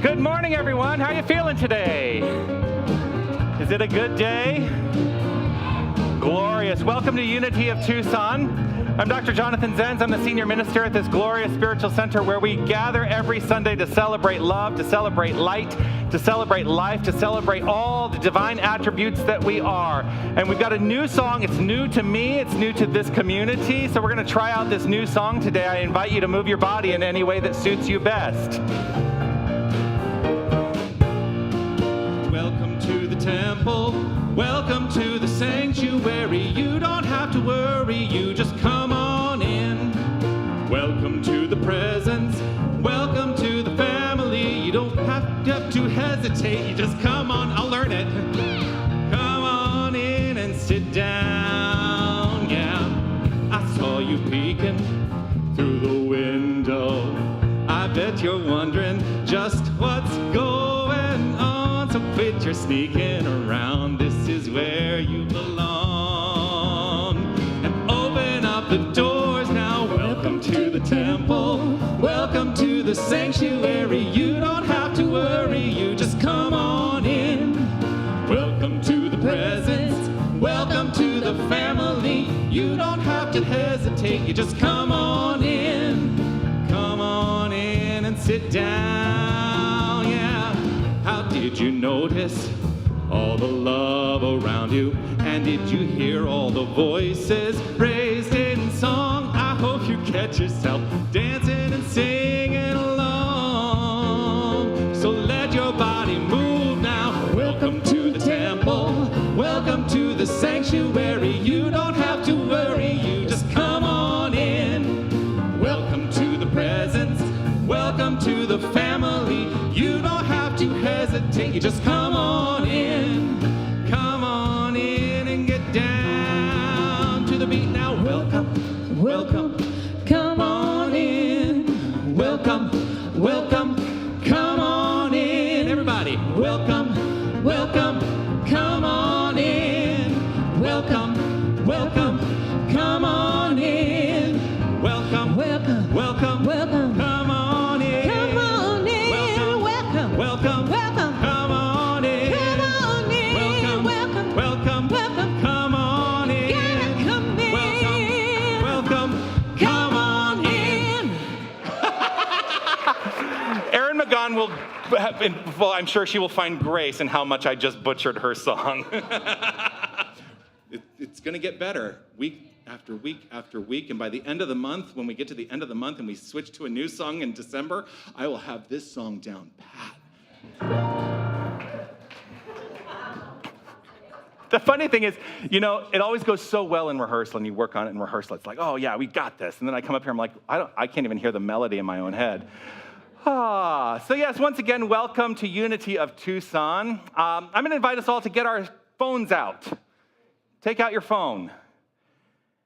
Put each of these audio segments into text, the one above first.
Good morning, everyone. How are you feeling today? Is it a good day? Glorious. Welcome to Unity of Tucson. I'm Dr. Jonathan Zenz. I'm the senior minister at this glorious spiritual center where we gather every Sunday to celebrate love, to celebrate light, to celebrate life, to celebrate all the divine attributes that we are. And we've got a new song. It's new to me. It's new to this community. So we're going to try out this new song today. I invite you to move your body in any way that suits you best. Welcome to the temple. Welcome to the sanctuary. You don't have to worry. You just come on in. Welcome to the presence. Welcome to the family. You don't have to hesitate. You just come on. I'll learn it. Come on in and sit down. Yeah, I saw you peeking through the window. I bet you're wondering just what's going on. So quit your sneaking around. This is where you belong. And open up the doors now. Welcome to the temple. Welcome to the sanctuary. You don't have to worry. You just come on in. Welcome to the presence. Welcome to the family. You don't have to hesitate. You just come on in. Come on in and sit down. Yeah. How did you notice all the love around you? And did you hear all the voices raised in song? I hope you catch yourself dancing and singing along. So let your body move now. Welcome to the temple. Welcome to the sanctuary. You don't have to worry. You just come on in. Welcome to the presence. Welcome to the family. You don't have to hesitate. You just come on in. Come on in and get down to the beat now. Welcome, welcome, come on in. Welcome, welcome, come on in. Everybody, welcome, welcome, come on in. Welcome, welcome, come on in. Welcome, welcome, welcome, welcome, come on in. Come on in. Welcome. Welcome, Welcome. come on in. Come on in. Welcome, Welcome. welcome, Welcome. come on in. Gotta come in. Welcome, come on in. Erin McGon will, well, I'm sure she will find grace in how much I just butchered her song. It's going to get better week after week after week. And by the end of the month, when we get to the end of the month and we switch to a new song in December, I will have this song down pat. The funny thing is, you know, it always goes so well in rehearsal, and you work on it in rehearsal. It's like, oh yeah, we got this. And then I come up here, I'm like, I can't even hear the melody in my own head. So yes, once again, welcome to Unity of Tucson. I'm going to invite us all to get our phones out. Take out your phone.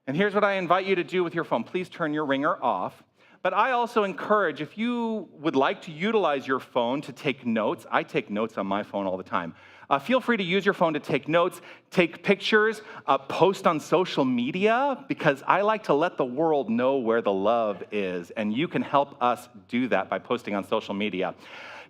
And here's what I invite you to do with your phone. Please turn your ringer off. But I also encourage, if you would like to utilize your phone to take notes, I take notes on my phone all the time. Feel free to use your phone to take notes, take pictures, post on social media, because I like to let the world know where the love is, and you can help us do that by posting on social media.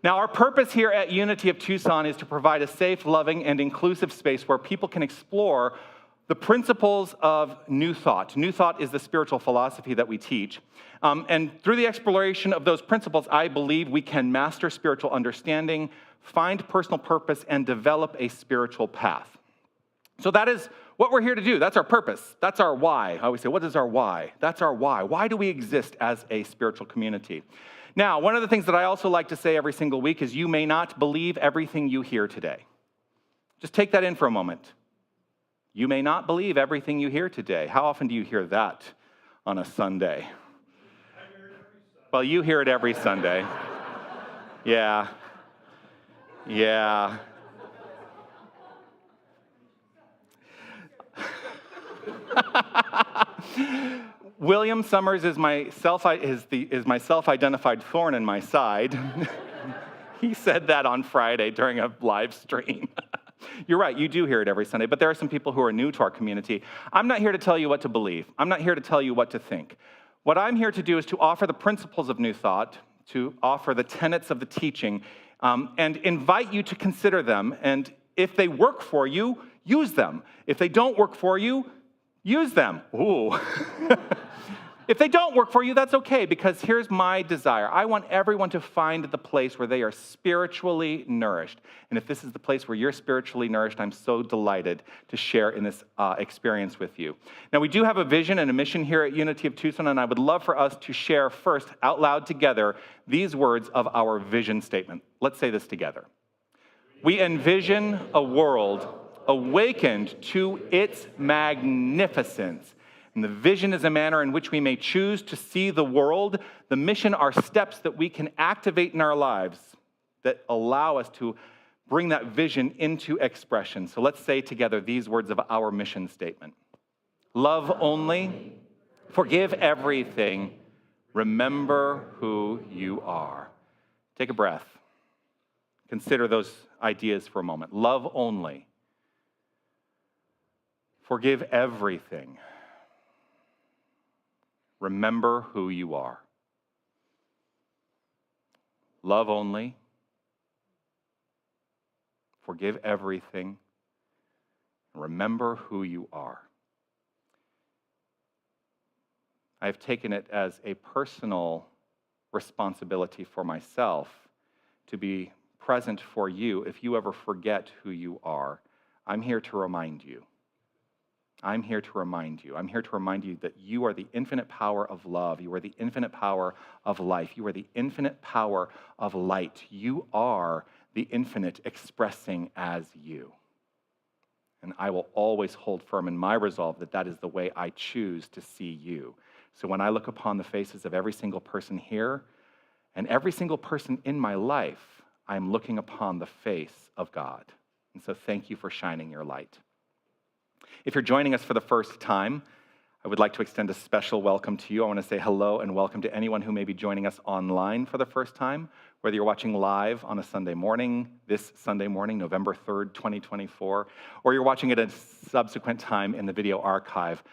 Now, our purpose here at Unity of Tucson is to provide a safe, loving, and inclusive space where people can explore the principles of New Thought. New Thought is the spiritual philosophy that we teach. And through the exploration of those principles, I believe we can master spiritual understanding, find personal purpose, and develop a spiritual path. So that is what we're here to do. That's our purpose. That's our why. I always say, what is our why? That's our why. Why do we exist as a spiritual community? Now, one of the things that I also like to say every single week is you may not believe everything you hear today. Just take that in for a moment. You may not believe everything you hear today. How often do you hear that on a Sunday? Well, you hear it every Sunday. Yeah. Yeah. William Summers is my self-identified thorn in my side. He said that on Friday during a live stream. You're right, you do hear it every Sunday, but there are some people who are new to our community. I'm not here to tell you what to believe. I'm not here to tell you what to think. What I'm here to do is to offer the principles of New Thought, to offer the tenets of the teaching, and invite you to consider them. And if they work for you, use them. If they don't work for you, use them. Ooh. If they don't work for you, that's okay, because here's my desire. I want everyone to find the place where they are spiritually nourished. And if this is the place where you're spiritually nourished, I'm so delighted to share in this experience with you. Now, we do have a vision and a mission here at Unity of Tucson, and I would love for us to share first out loud together these words of our vision statement. Let's say this together. We envision a world awakened to its magnificence. And the vision is a manner in which we may choose to see the world. The mission are steps that we can activate in our lives that allow us to bring that vision into expression. So let's say together these words of our mission statement. Love only, forgive everything, remember who you are. Take a breath. Consider those ideas for a moment. Love only, forgive everything, remember who you are. Love only, forgive everything, remember who you are. I have taken it as a personal responsibility for myself to be present for you if you ever forget who you are. I'm here to remind you. I'm here to remind you. I'm here to remind you that you are the infinite power of love. You are the infinite power of life. You are the infinite power of light. You are the infinite expressing as you. And I will always hold firm in my resolve that that is the way I choose to see you. So when I look upon the faces of every single person here and every single person in my life, I'm looking upon the face of God. And so thank you for shining your light. If you're joining us for the first time, I would like to extend a special welcome to you. I want to say hello and welcome to anyone who may be joining us online for the first time, whether you're watching live on a Sunday morning, this Sunday morning, November 3rd, 2024, or you're watching it at a subsequent time in the video archive.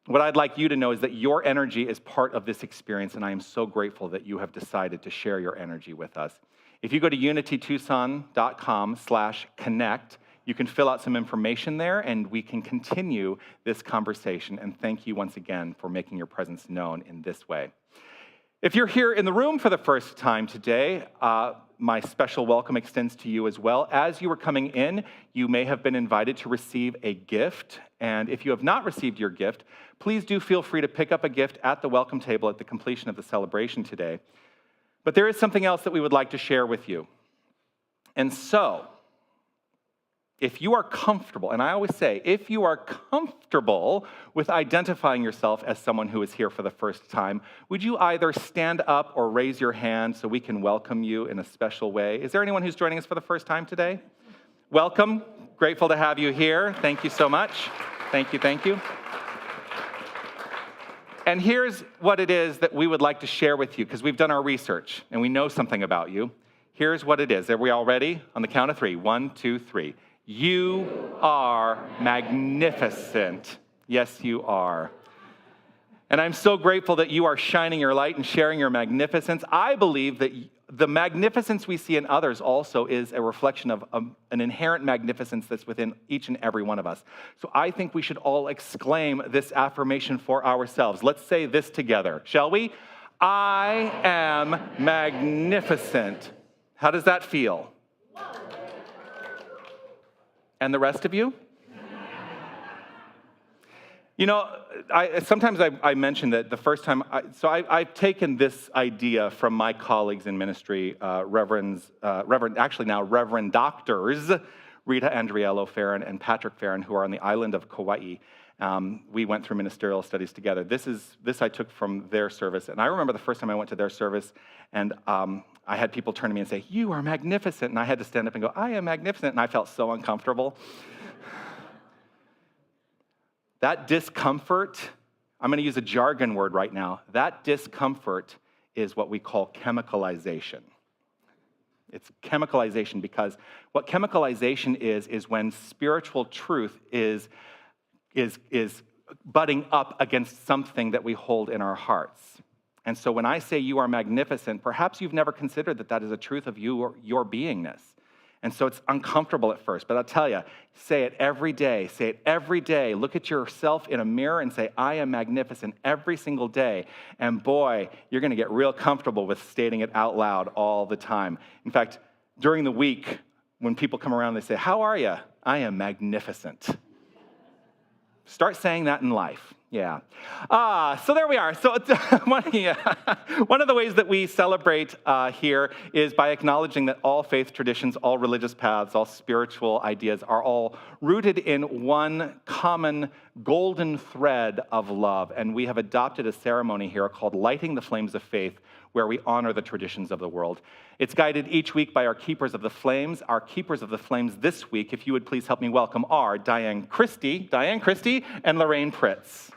What I'd like you to know is that your energy is part of this experience, and I am so grateful that you have decided to share your energy with us. If you go to unitytucson.com/connect, you can fill out some information there, and we can continue this conversation. And thank you once again for making your presence known in this way. If you're here in the room for the first time today, my special welcome extends to you as well. As you were coming in, you may have been invited to receive a gift. And if you have not received your gift, please do feel free to pick up a gift at the welcome table at the completion of the celebration today. But there is something else that we would like to share with you. And so, if you are comfortable, and I always say, if you are comfortable with identifying yourself as someone who is here for the first time, would you either stand up or raise your hand so we can welcome you in a special way? Is there anyone who's joining us for the first time today? Welcome. Grateful to have you here. Thank you so much. Thank you, thank you. And here's what it is that we would like to share with you, because we've done our research and we know something about you. Here's what it is. Are we all ready? On the count of three. 1, 2, 3. You are magnificent. Yes, you are. And I'm so grateful that you are shining your light and sharing your magnificence. I believe that the magnificence we see in others also is a reflection of an inherent magnificence that's within each and every one of us. So I think we should all exclaim this affirmation for ourselves. Let's say this together, shall we? I am magnificent. How does that feel? And the rest of you? You know, sometimes I mention that the first time, I've taken this idea from my colleagues in ministry, Reverend Doctors Rita Andriello Farron and Patrick Farron, who are on the island of Kauai. We went through ministerial studies together. This I took from their service, and I remember the first time I went to their service, and I had people turn to me and say, "You are magnificent," and I had to stand up and go, "I am magnificent," and I felt so uncomfortable. That discomfort, I'm going to use a jargon word right now, that discomfort is what we call chemicalization. It's chemicalization because what chemicalization is when spiritual truth is butting up against something that we hold in our hearts. And so when I say you are magnificent, perhaps you've never considered that that is a truth of you or your beingness. And so it's uncomfortable at first, but I'll tell you, say it every day. Say it every day. Look at yourself in a mirror and say, I am magnificent every single day. And boy, you're going to get real comfortable with stating it out loud all the time. In fact, during the week, when people come around, they say, how are you? I am magnificent. Start saying that in life. Yeah. So there we are. So one of the ways that we celebrate here is by acknowledging that all faith traditions, all religious paths, all spiritual ideas are all rooted in one common golden thread of love. And we have adopted a ceremony here called Lighting the Flames of Faith, where we honor the traditions of the world. It's guided each week by our Keepers of the Flames. Our Keepers of the Flames this week, if you would please help me welcome, are Diane Christie, and Lorraine Pritz.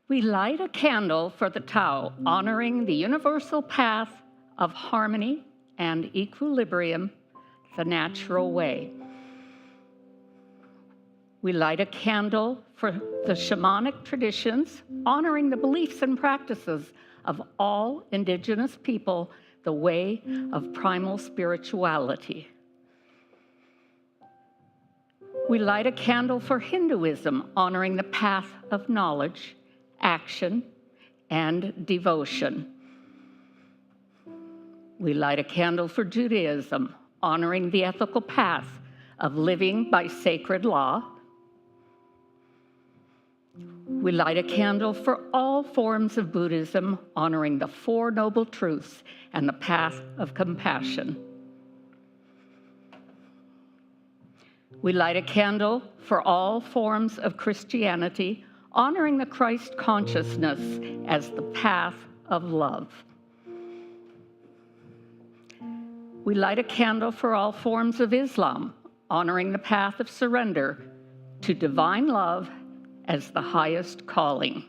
We light a candle for the Tao, honoring the universal path of harmony and equilibrium, the natural way. We light a candle for the shamanic traditions, honoring the beliefs and practices of all indigenous people, the way of primal spirituality. We light a candle for Hinduism, honoring the path of knowledge, action, and devotion. We light a candle for Judaism, honoring the ethical path of living by sacred law. We light a candle for all forms of Buddhism, honoring the Four Noble Truths and the path of compassion. We light a candle for all forms of Christianity, honoring the Christ consciousness as the path of love. We light a candle for all forms of Islam, honoring the path of surrender to divine love as the highest calling.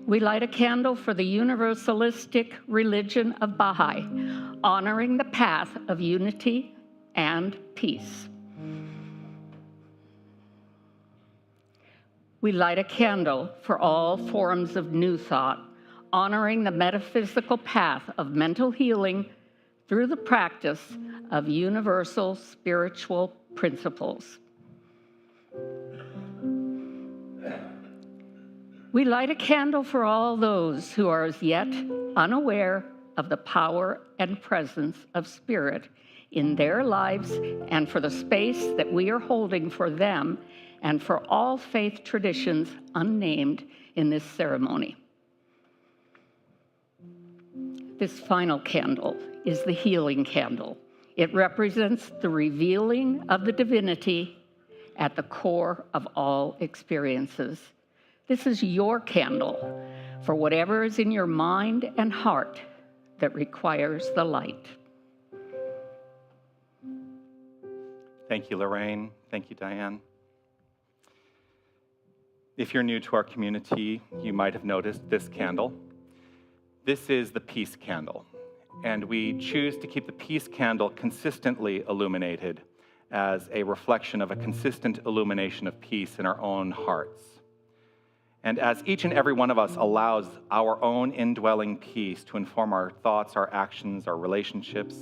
We light a candle for the universalistic religion of Baha'i, honoring the path of unity and peace. We light a candle for all forms of New Thought, honoring the metaphysical path of mental healing through the practice of universal spiritual principles. We light a candle for all those who are as yet unaware of the power and presence of Spirit in their lives, and for the space that we are holding for them and for all faith traditions unnamed in this ceremony. This final candle is the healing candle. It represents the revealing of the divinity at the core of all experiences. This is your candle for whatever is in your mind and heart that requires the light. Thank you, Lorraine. Thank you, Diane. If you're new to our community, you might have noticed this candle. This is the peace candle, and we choose to keep the peace candle consistently illuminated as a reflection of a consistent illumination of peace in our own hearts. And as each and every one of us allows our own indwelling peace to inform our thoughts, our actions, our relationships,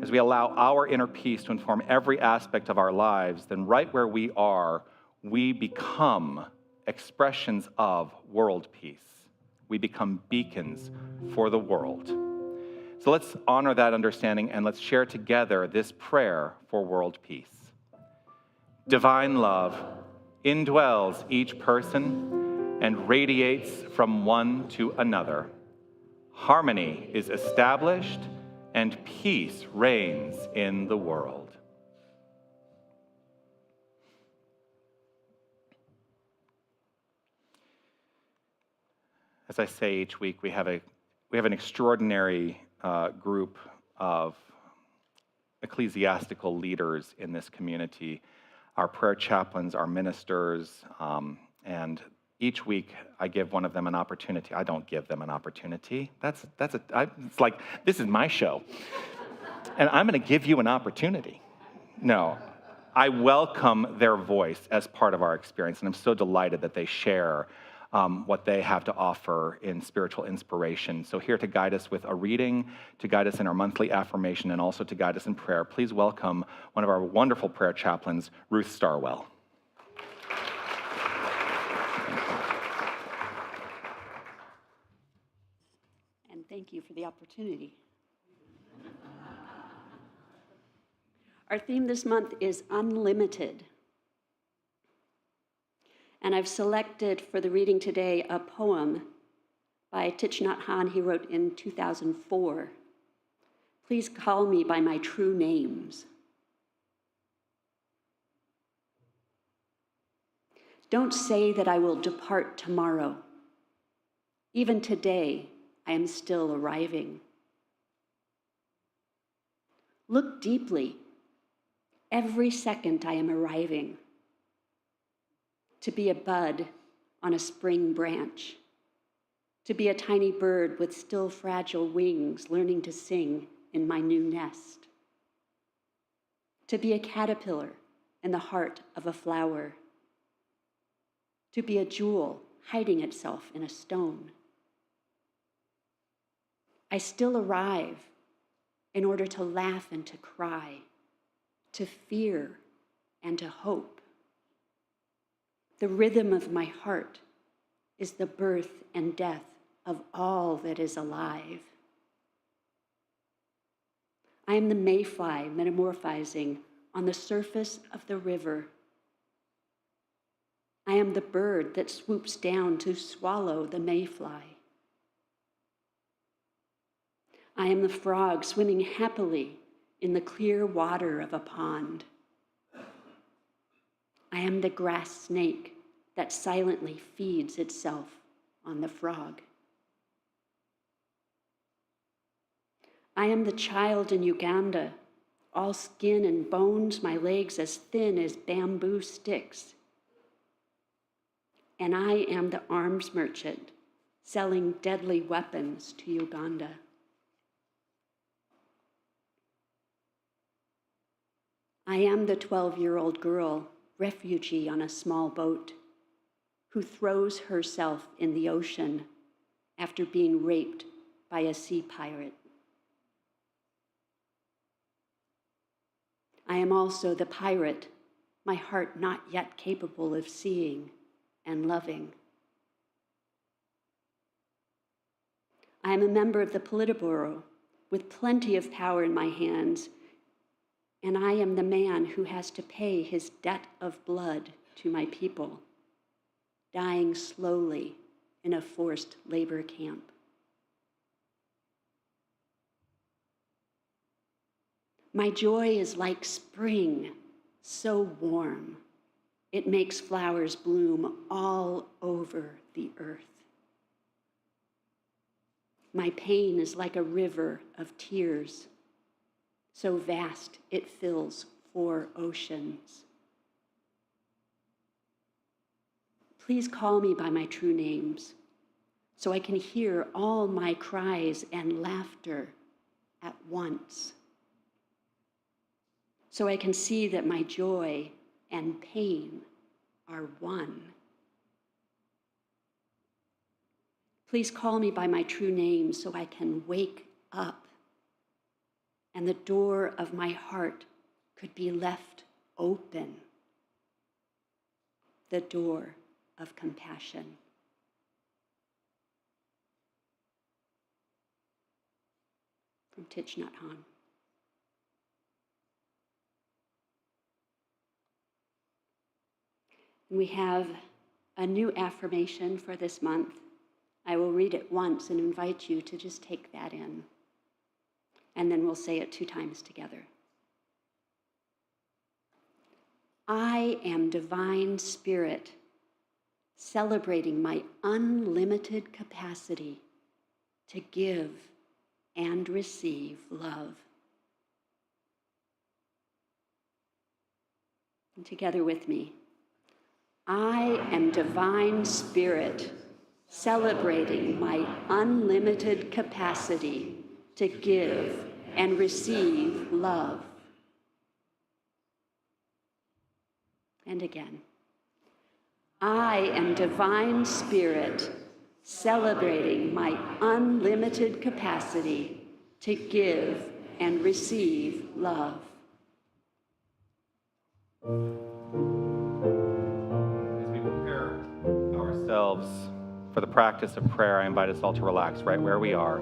as we allow our inner peace to inform every aspect of our lives, then right where we are, we become expressions of world peace. We become beacons for the world. So let's honor that understanding and let's share together this prayer for world peace. Divine love indwells each person and radiates from one to another. Harmony is established and peace reigns in the world. As I say each week, we have an extraordinary group of ecclesiastical leaders in this community, our prayer chaplains, our ministers, and each week I give one of them an opportunity. I don't give them an opportunity. It's like, this is my show, and I'm going to give you an opportunity. No, I welcome their voice as part of our experience, and I'm so delighted that they share what they have to offer in spiritual inspiration. So here to guide us with a reading, to guide us in our monthly affirmation, and also to guide us in prayer, please welcome one of our wonderful prayer chaplains, Ruth Starwell. And thank you for the opportunity. Our theme this month is unlimited. And I've selected for the reading today a poem by Thich Nhat Hanh he wrote in 2004. Please call me by my true names. Don't say that I will depart tomorrow. Even today, I am still arriving. Look deeply. Every second I am arriving. To be a bud on a spring branch, to be a tiny bird with still fragile wings learning to sing in my new nest, to be a caterpillar in the heart of a flower, to be a jewel hiding itself in a stone. I still arrive in order to laugh and to cry, to fear and to hope. The rhythm of my heart is the birth and death of all that is alive. I am the mayfly metamorphizing on the surface of the river. I am the bird that swoops down to swallow the mayfly. I am the frog swimming happily in the clear water of a pond. I am the grass snake that silently feeds itself on the frog. I am the child in Uganda, all skin and bones, my legs as thin as bamboo sticks. And I am the arms merchant selling deadly weapons to Uganda. I am the 12-year-old girl, refugee on a small boat, who throws herself in the ocean after being raped by a sea pirate. I am also the pirate, my heart not yet capable of seeing and loving. I am a member of the Politburo with plenty of power in my hands, and I am the man who has to pay his debt of blood to my people, dying slowly in a forced labor camp. My joy is like spring, so warm. It makes flowers bloom all over the earth. My pain is like a river of tears, so vast it fills 4 oceans. Please call me by my true names, so I can hear all my cries and laughter at once. So I can see that my joy and pain are one. Please call me by my true name so I can wake up and the door of my heart could be left open. The door of compassion. From Thich Nhat Hanh. We have a new affirmation for this month. I will read it once and invite you to just take that in. And then we'll say it 2 times together. I am divine spirit, celebrating my unlimited capacity to give and receive love. And together with me. I am divine spirit, celebrating my unlimited capacity to give and receive love. And again. I am divine spirit, celebrating my unlimited capacity to give and receive love. As we prepare ourselves for the practice of prayer, I invite us all to relax right where we are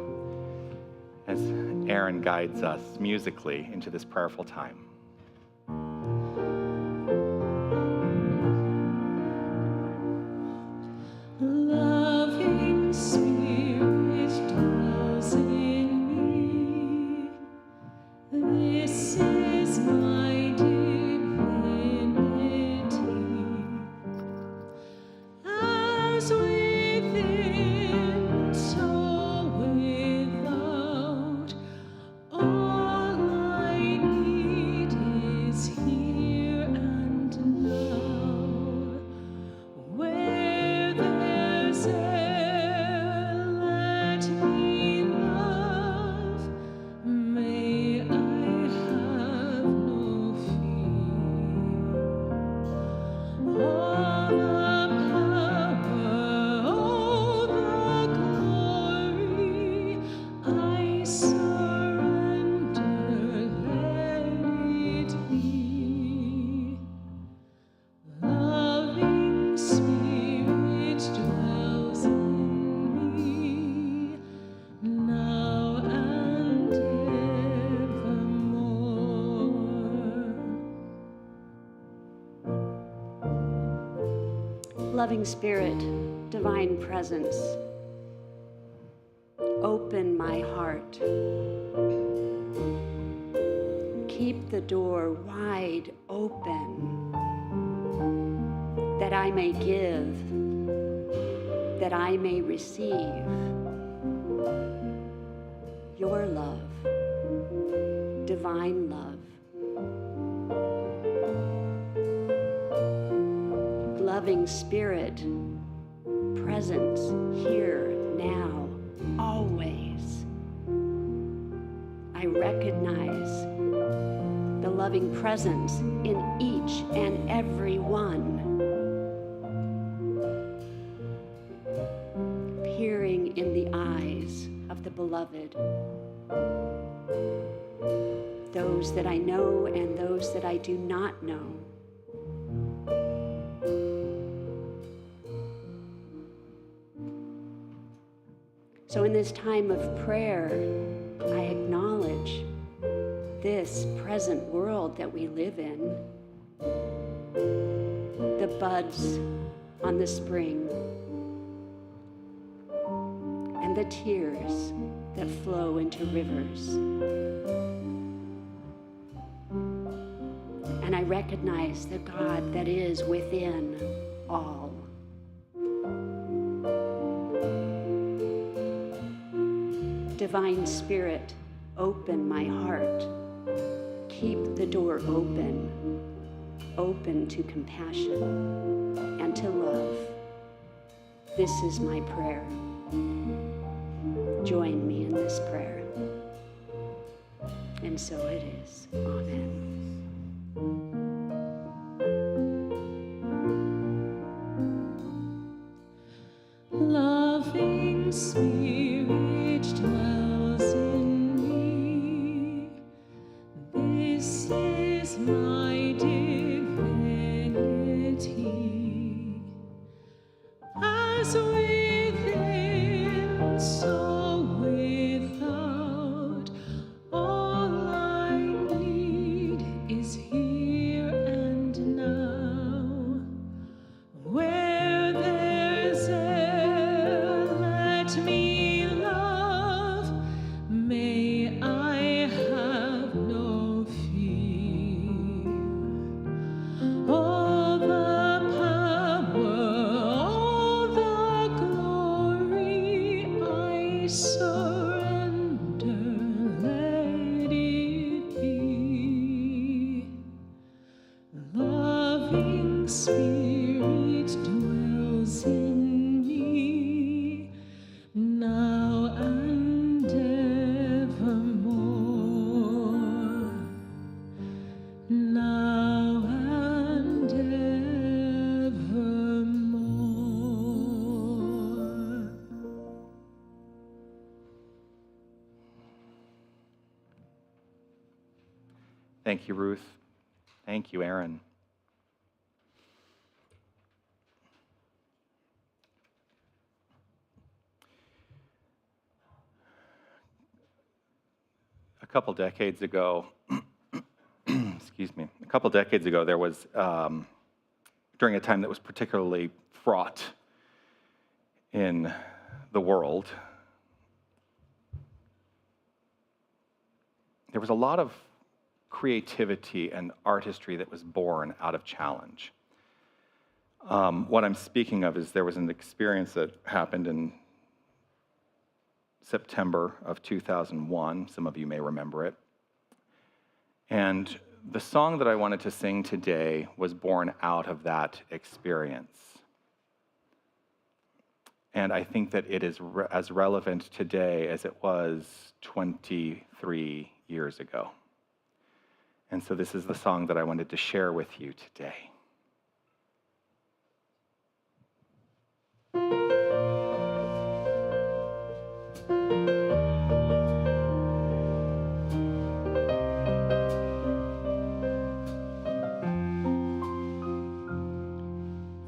as Aaron guides us musically into this prayerful time. Loving Spirit dwells in me. This is my divinity. As within, so without, all I need is here and now. Where there's air, let me love. May I have no fear. All the power, all the glory, I surrender, let it be. Loving Spirit dwells in me, now and evermore. Loving Spirit, divine presence, open my heart. Keep the door wide open, that I may give, that I may receive your love, divine love. Loving Spirit, presence here, now, always. I recognize the loving presence in each and every one, peering in the eyes of the beloved, those that I know and those that I do not know. So in this time of prayer, I acknowledge this present world that we live in, the buds on the spring, and the tears that flow into rivers. And I recognize the God that is within all. Divine Spirit, open my heart. Keep the door open, open to compassion and to love. This is my prayer. Join me in this prayer. And so it is. Amen. Loving Spirit dwells in me. This is my divinity. As within, so without, all I need is here and now. Where there's air, let me love. May I have no fear. All the power, all the glory, I Thank you, Ruth. Thank you, Aaron. A couple decades ago, there was, during a time that was particularly fraught in the world, there was a lot of creativity and artistry that was born out of challenge. What I'm speaking of is there was an experience that happened in September of 2001. Some of you may remember it. And the song that I wanted to sing today was born out of that experience. And I think that it is as relevant today as it was 23 years ago. And so this is the song that I wanted to share with you today.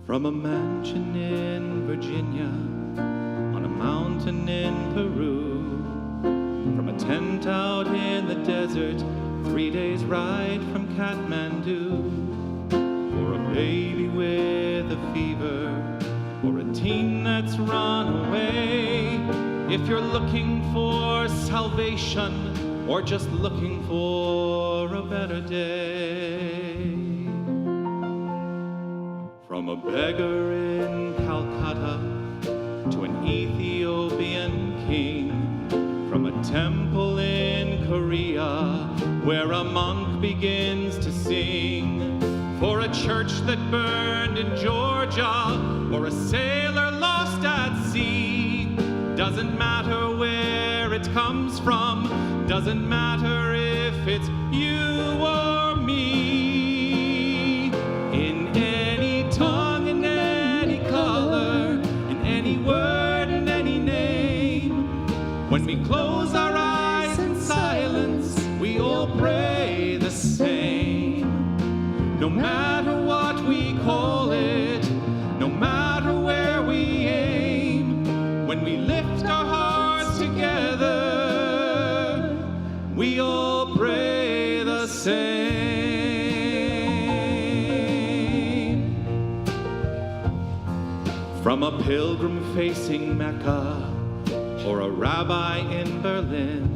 From a mansion in Virginia, on a mountain in Peru, from a tent out in the desert, 3 days ride from Kathmandu, for a baby with a fever, or a teen that's run away. If you're looking for salvation, or just looking for a better day. From a beggar in Calcutta to an Ethiopian king, from a temple in Korea where a monk begins to sing, for a church that burned in Georgia or a sailor lost at sea. Doesn't matter where it comes from, doesn't matter if it's you or me. In any tongue, in any color, in any word, in any name, when we close our eyes in silence, we all pray the same. No matter what we call it, no matter where we aim, when we lift our hearts together, we all pray the same. From a pilgrim facing Mecca, or a rabbi in Berlin,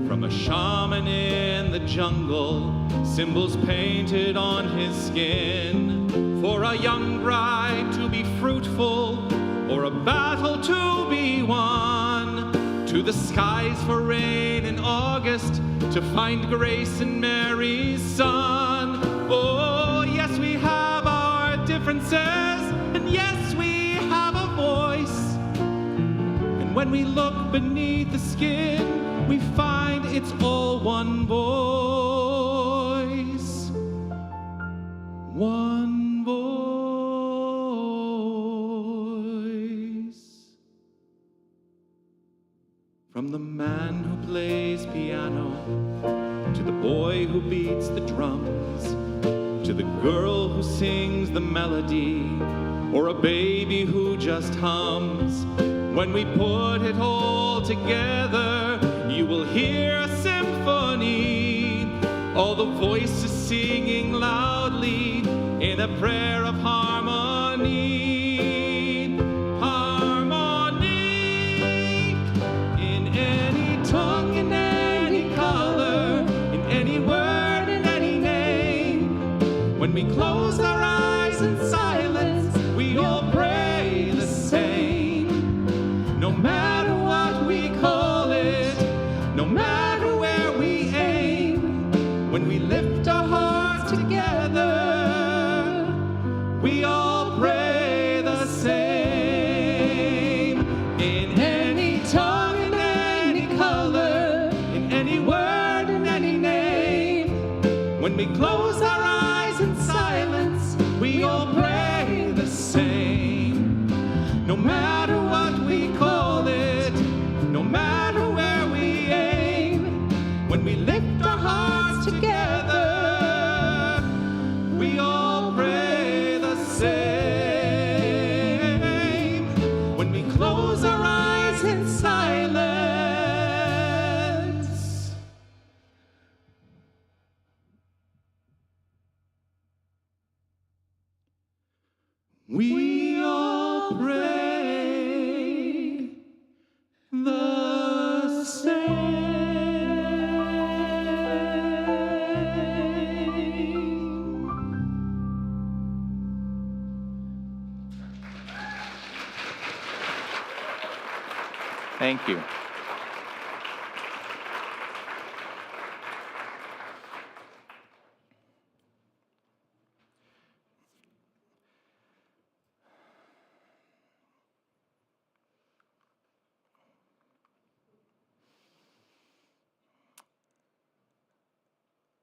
from a shaman in the jungle, symbols painted on his skin, for a young bride to be fruitful, or a battle to be won, to the skies for rain in August, to find grace in Mary's Son. Oh, yes, we have our differences, and yes, we have a voice. And when we look beneath the skin, we find it's all one voice. One voice. From the man who plays piano, to the boy who beats the drums, to the girl who sings the melody, or a baby who just hums. When we put it all together, you will hear a symphony, all the voices singing loudly in a prayer of harmony. Harmony in any tongue, in any color, in any word, in any name. When we close our eyes in silence, we all pray the same. No matter what we call it, no matter where we aim, when we lift our hearts together, we all pray the same. In any tongue, in any color, in any word, in any name, when we close our eyes in silence, we all pray the same. No matter what we call it, no matter where we aim, when we lift our hearts together, Thank you.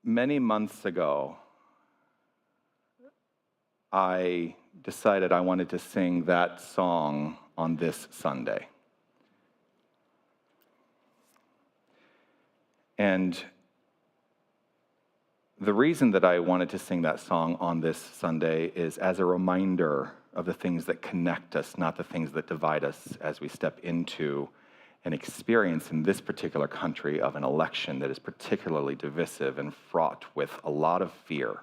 Many months ago, I decided I wanted to sing that song on this Sunday. And the reason that I wanted to sing that song on this Sunday is as a reminder of the things that connect us, not the things that divide us, as we step into an experience in this particular country of an election that is particularly divisive and fraught with a lot of fear.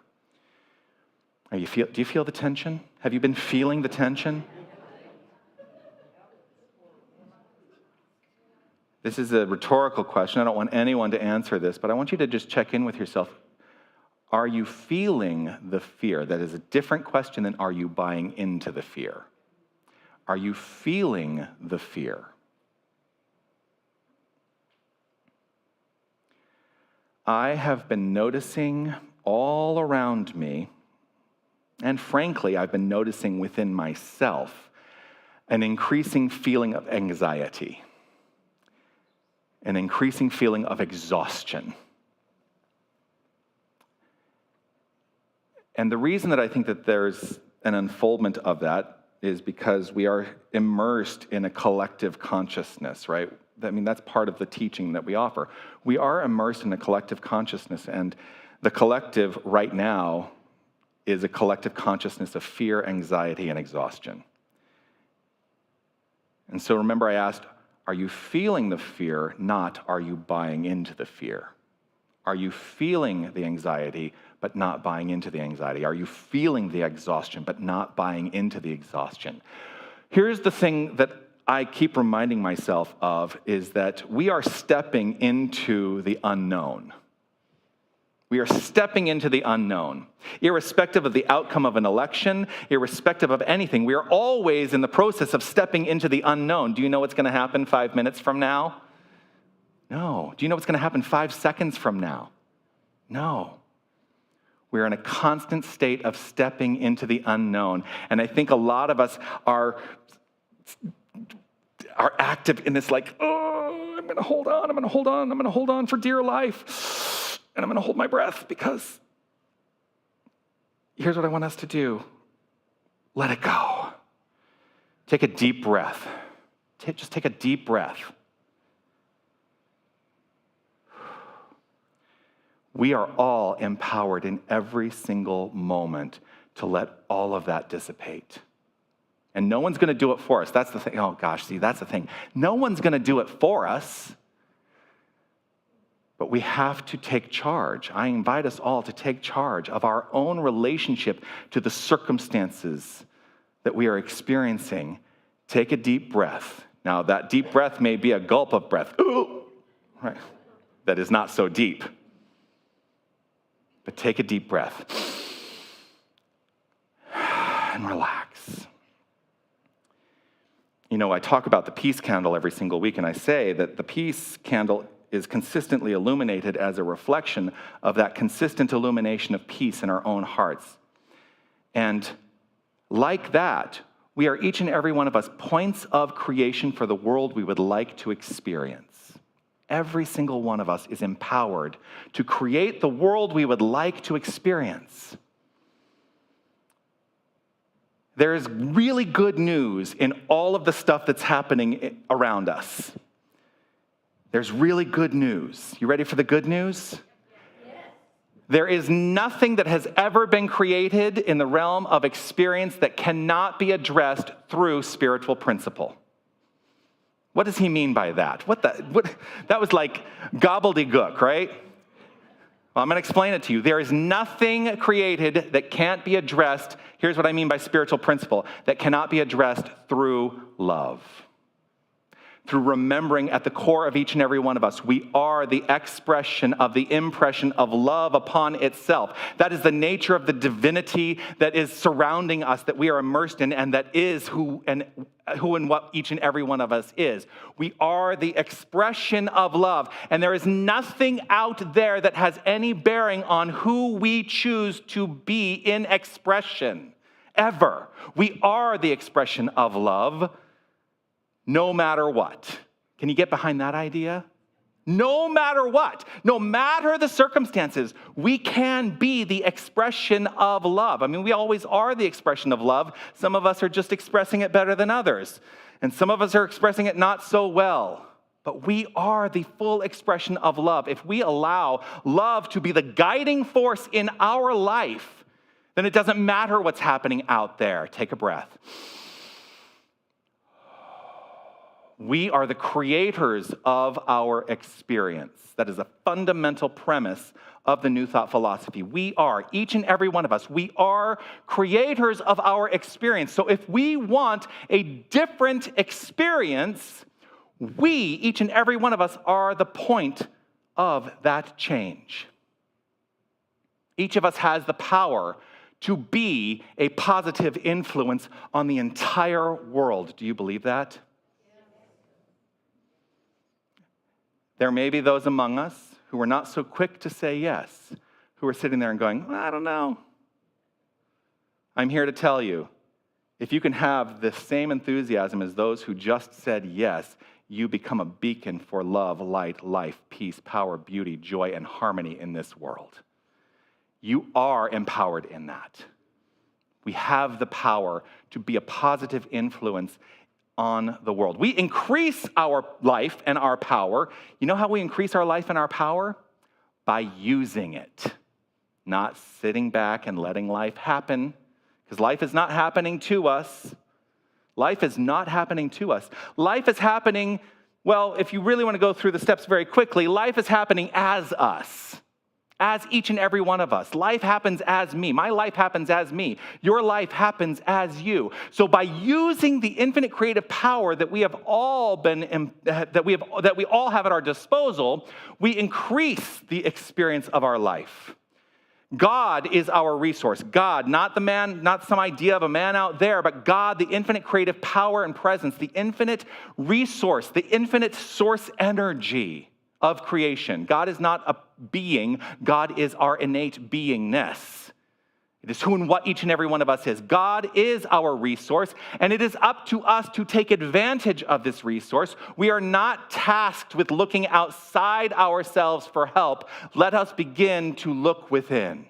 Do you feel the tension? Have you been feeling the tension? This is a rhetorical question. I don't want anyone to answer this, but I want you to just check in with yourself. Are you feeling the fear? That is a different question than are you buying into the fear? Are you feeling the fear? I have been noticing all around me, and frankly, I've been noticing within myself an increasing feeling of anxiety, an increasing feeling of exhaustion. And the reason that I think that there's an unfoldment of that is because we are immersed in a collective consciousness, right? I mean, that's part of the teaching that we offer. We are immersed in a collective consciousness, and the collective right now is a collective consciousness of fear, anxiety, and exhaustion. And so remember I asked, are you feeling the fear, not are you buying into the fear? Are you feeling the anxiety, but not buying into the anxiety? Are you feeling the exhaustion, but not buying into the exhaustion? Here's the thing that I keep reminding myself of is that we are stepping into the unknown. We are stepping into the unknown. Irrespective of the outcome of an election, irrespective of anything, we are always in the process of stepping into the unknown. Do you know what's going to happen 5 minutes from now? No. Do you know what's going to happen 5 seconds from now? No. We're in a constant state of stepping into the unknown. And I think a lot of us are active in this like, oh, I'm going to hold on, I'm going to hold on, I'm going to hold on for dear life. And I'm going to hold my breath because here's what I want us to do. Let it go. Take a deep breath. Just take a deep breath. We are all empowered in every single moment to let all of that dissipate. And no one's going to do it for us. That's the thing. Oh, gosh, see, that's the thing. No one's going to do it for us. But we have to take charge. I invite us all to take charge of our own relationship to the circumstances that we are experiencing. Take a deep breath. Now, that deep breath may be a gulp of breath. Ooh, right? That is not so deep. But take a deep breath and relax. You know, I talk about the peace candle every single week, and I say that the peace candle is consistently illuminated as a reflection of that consistent illumination of peace in our own hearts. And like that, we are each and every one of us points of creation for the world we would like to experience. Every single one of us is empowered to create the world we would like to experience. There is really good news in all of the stuff that's happening around us. There's really good news. You ready for the good news? Yes. There is nothing that has ever been created in the realm of experience that cannot be addressed through spiritual principle. What does he mean by that? That was like gobbledygook, right? Well, I'm going to explain it to you. There is nothing created that can't be addressed. Here's what I mean by spiritual principle. That cannot be addressed through love. through remembering at the core of each and every one of us, we are the expression of the impression of love upon itself. That is the nature of the divinity that is surrounding us, that we are immersed in, and that is who and what each and every one of us is. We are the expression of love, and there is nothing out there that has any bearing on who we choose to be in expression, ever. We are the expression of love, no matter what. Can you get behind that idea? No matter what, no matter the circumstances, we can be the expression of love. I mean, we always are the expression of love. Some of us are just expressing it better than others, and some of us are expressing it not so well. But we are the full expression of love. If we allow love to be the guiding force in our life, then it doesn't matter what's happening out there. Take a breath. We are the creators of our experience. That is a fundamental premise of the New Thought philosophy. We are, each and every one of us, we are creators of our experience. So if we want a different experience, we, each and every one of us, are the point of that change. Each of us has the power to be a positive influence on the entire world. Do you believe that? There may be those among us who are not so quick to say yes, who are sitting there and going, well, I don't know. I'm here to tell you, if you can have the same enthusiasm as those who just said yes, you become a beacon for love, light, life, peace, power, beauty, joy, and harmony in this world. You are empowered in that. We have the power to be a positive influence on the world. We increase our life and our power. You know how we increase our life and our power? By using it, not sitting back and letting life happen, because life is not happening to us. Life is not happening to us. Life is happening, well, if you really want to go through the steps very quickly, life is happening as us. As each and every one of us. Life happens as me. My life happens as me. Your life happens as you. So by using the infinite creative power that we have all that we all have at our disposal, we increase the experience of our life. God is our resource. God, not the man, not some idea of a man out there, but God, the infinite creative power and presence, the infinite resource, the infinite source energy of creation. God is not a being. God is our innate beingness. It is who and what each and every one of us is. God is our resource, and it is up to us to take advantage of this resource. We are not tasked with looking outside ourselves for help. Let us begin to look within.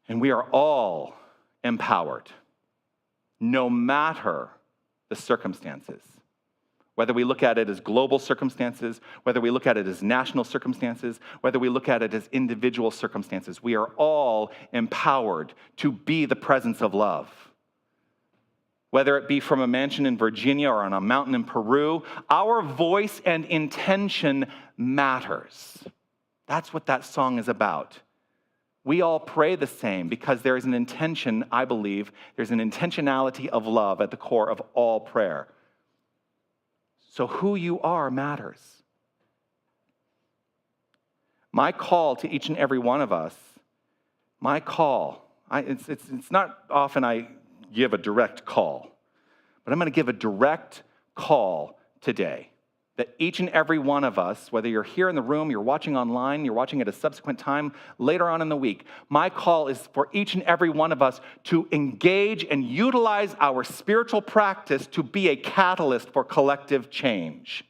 And we are all empowered, no matter the circumstances. Whether we look at it as global circumstances, whether we look at it as national circumstances, whether we look at it as individual circumstances, we are all empowered to be the presence of love. Whether it be from a mansion in Virginia or on a mountain in Peru, our voice and intention matters. That's what that song is about. We all pray the same because there is an intention, I believe, there's an intentionality of love at the core of all prayer. So who you are matters. My call to each and every one of us, my call, it's not often I give a direct call, but I'm going to give a direct call today that each and every one of us, whether you're here in the room, you're watching online, you're watching at a subsequent time later on in the week, my call is for each and every one of us to engage and utilize our spiritual practice to be a catalyst for collective change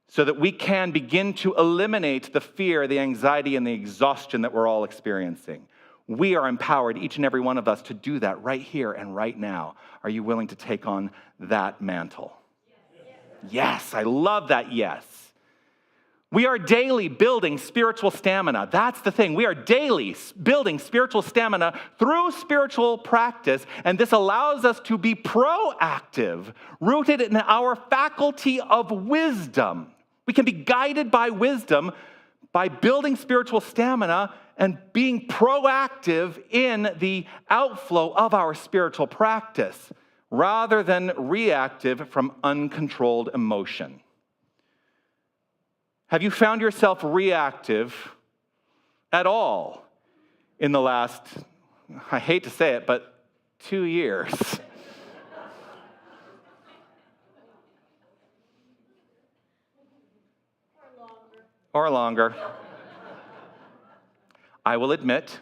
so that we can begin to eliminate the fear, the anxiety, and the exhaustion that we're all experiencing. We are empowered, each and every one of us, to do that right here and right now. Are you willing to take on that mantle? Yes, I love that yes. We are daily building spiritual stamina. That's the thing. We are daily building spiritual stamina through spiritual practice, and this allows us to be proactive, rooted in our faculty of wisdom. We can be guided by wisdom by building spiritual stamina and being proactive in the outflow of our spiritual practice. rather than reactive from uncontrolled emotion. Have you found yourself reactive at all in the last, I hate to say it, but 2 years? Or longer. I will admit,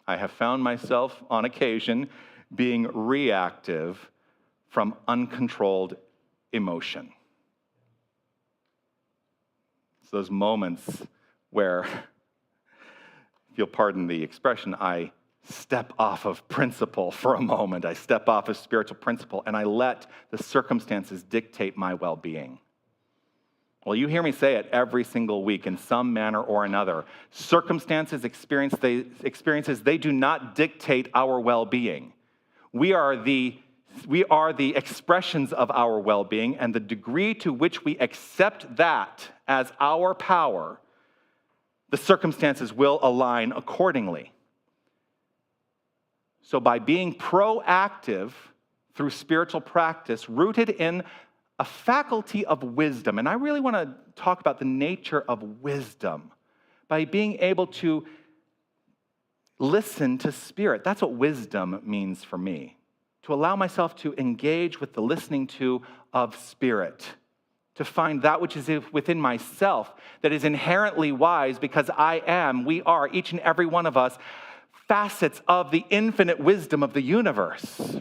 I have found myself on occasion being reactive from uncontrolled emotion. It's those moments where, if you'll pardon the expression, I step off of principle for a moment. I step off of spiritual principle and I let the circumstances dictate my well-being. Well, you hear me say it every single week in some manner or another. Circumstances, experiences, they do not dictate our well-being. We are the expressions of our well-being, and the degree to which we accept that as our power, the circumstances will align accordingly. So by being proactive through spiritual practice, rooted in a faculty of wisdom, and I really want to talk about the nature of wisdom, by being able to listen to Spirit. That's what wisdom means for me, to allow myself to engage with the listening to of Spirit, to find that which is within myself that is inherently wise, because we are, each and every one of us, facets of the infinite wisdom of the universe.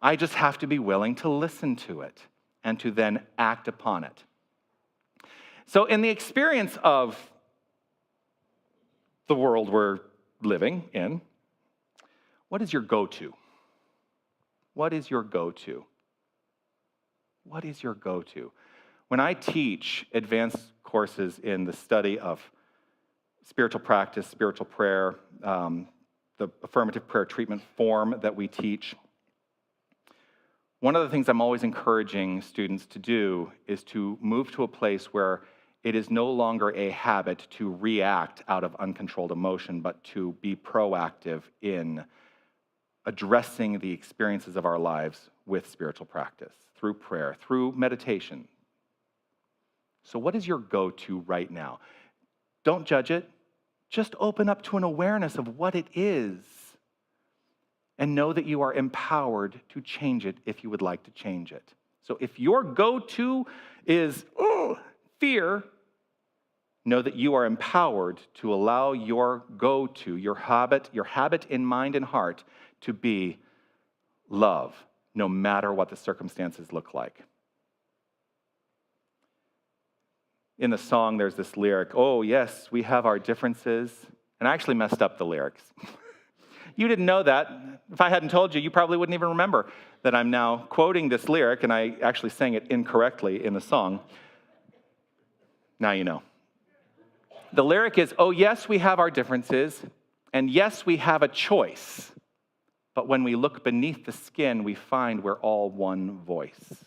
I just have to be willing to listen to it and to then act upon it. So in the experience of the world we're living in, what is your go-to? What is your go-to? What is your go-to? When I teach advanced courses in the study of spiritual practice, spiritual prayer, the affirmative prayer treatment form that we teach, one of the things I'm always encouraging students to do is to move to a place where it is no longer a habit to react out of uncontrolled emotion, but to be proactive in addressing the experiences of our lives with spiritual practice, through prayer, through meditation. So what is your go-to right now? Don't judge it. Just open up to an awareness of what it is. And know that you are empowered to change it if you would like to change it. So if your go-to is fear, know that you are empowered to allow your go-to, your habit in mind and heart, to be love, no matter what the circumstances look like. In the song, there's this lyric, "Oh, yes, we have our differences." And I actually messed up the lyrics. You didn't know that. If I hadn't told you, you probably wouldn't even remember that I'm now quoting this lyric, and I actually sang it incorrectly in the song. Now you know. The lyric is, "Oh, yes, we have our differences, and yes, we have a choice. But when we look beneath the skin, we find we're all one voice."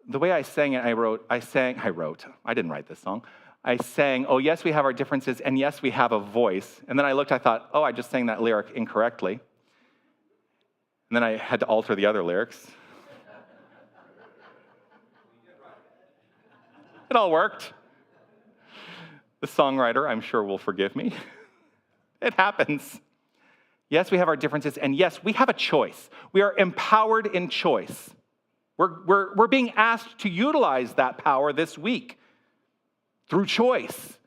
The way I sang it, I didn't write this song. I sang, "Oh, yes, we have our differences, and yes, we have a voice." And then I thought, oh, I just sang that lyric incorrectly. And then I had to alter the other lyrics. It all worked. The songwriter, I'm sure, will forgive me. It happens. Yes, we have our differences, and yes, we have a choice. We are empowered in choice. We're being asked to utilize that power this week through choice.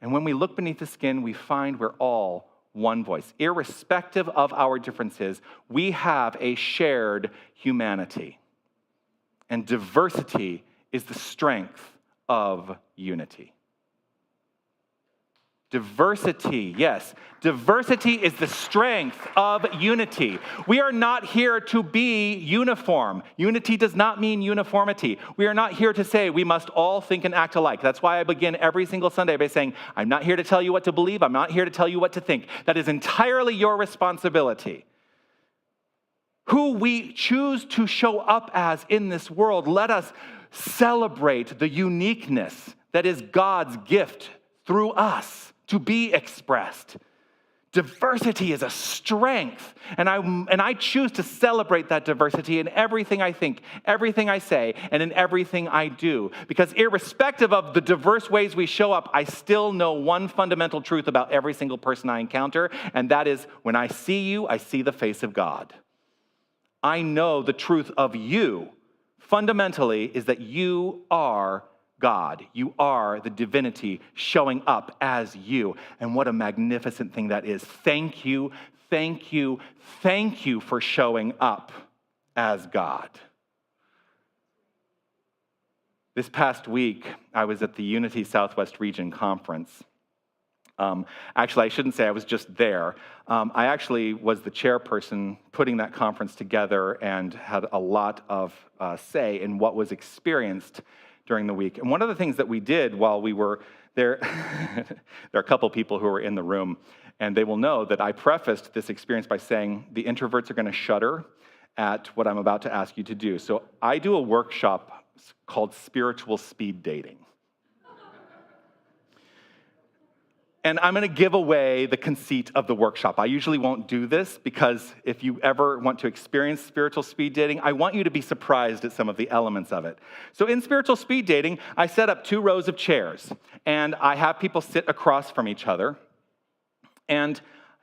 And when we look beneath the skin, we find we're all one voice. Irrespective of our differences, we have a shared humanity. And diversity is the strength of unity. Diversity, yes. Diversity is the strength of unity. We are not here to be uniform. Unity does not mean uniformity. We are not here to say we must all think and act alike. That's why I begin every single Sunday by saying, I'm not here to tell you what to believe. I'm not here to tell you what to think. That is entirely your responsibility. Who we choose to show up as in this world, let us celebrate the uniqueness that is God's gift through us to be expressed, Diversity is a strength, and I choose to celebrate that diversity in everything I think, everything I say, and in everything I do. Because irrespective of the diverse ways we show up, I still know one fundamental truth about every single person I encounter, and that is when I see you, I see the face of God. I know the truth of you, fundamentally, is that you are God. You are the divinity showing up as you. And what a magnificent thing that is. Thank you, thank you, thank you for showing up as God. This past week, I was at the Unity Southwest Region Conference. Actually, I shouldn't say I was just there. I actually was the chairperson putting that conference together and had a lot of say in what was experienced during the week. And one of the things that we did while we were there, there are a couple people who were in the room, and they will know that I prefaced this experience by saying the introverts are going to shudder at what I'm about to ask you to do. So I do a workshop called Spiritual Speed Dating. And I'm going to give away the conceit of the workshop. I usually won't do this because if you ever want to experience spiritual speed dating, I want you to be surprised at some of the elements of it. So in spiritual speed dating, I set up 2 rows of chairs, and I have people sit across from each other. And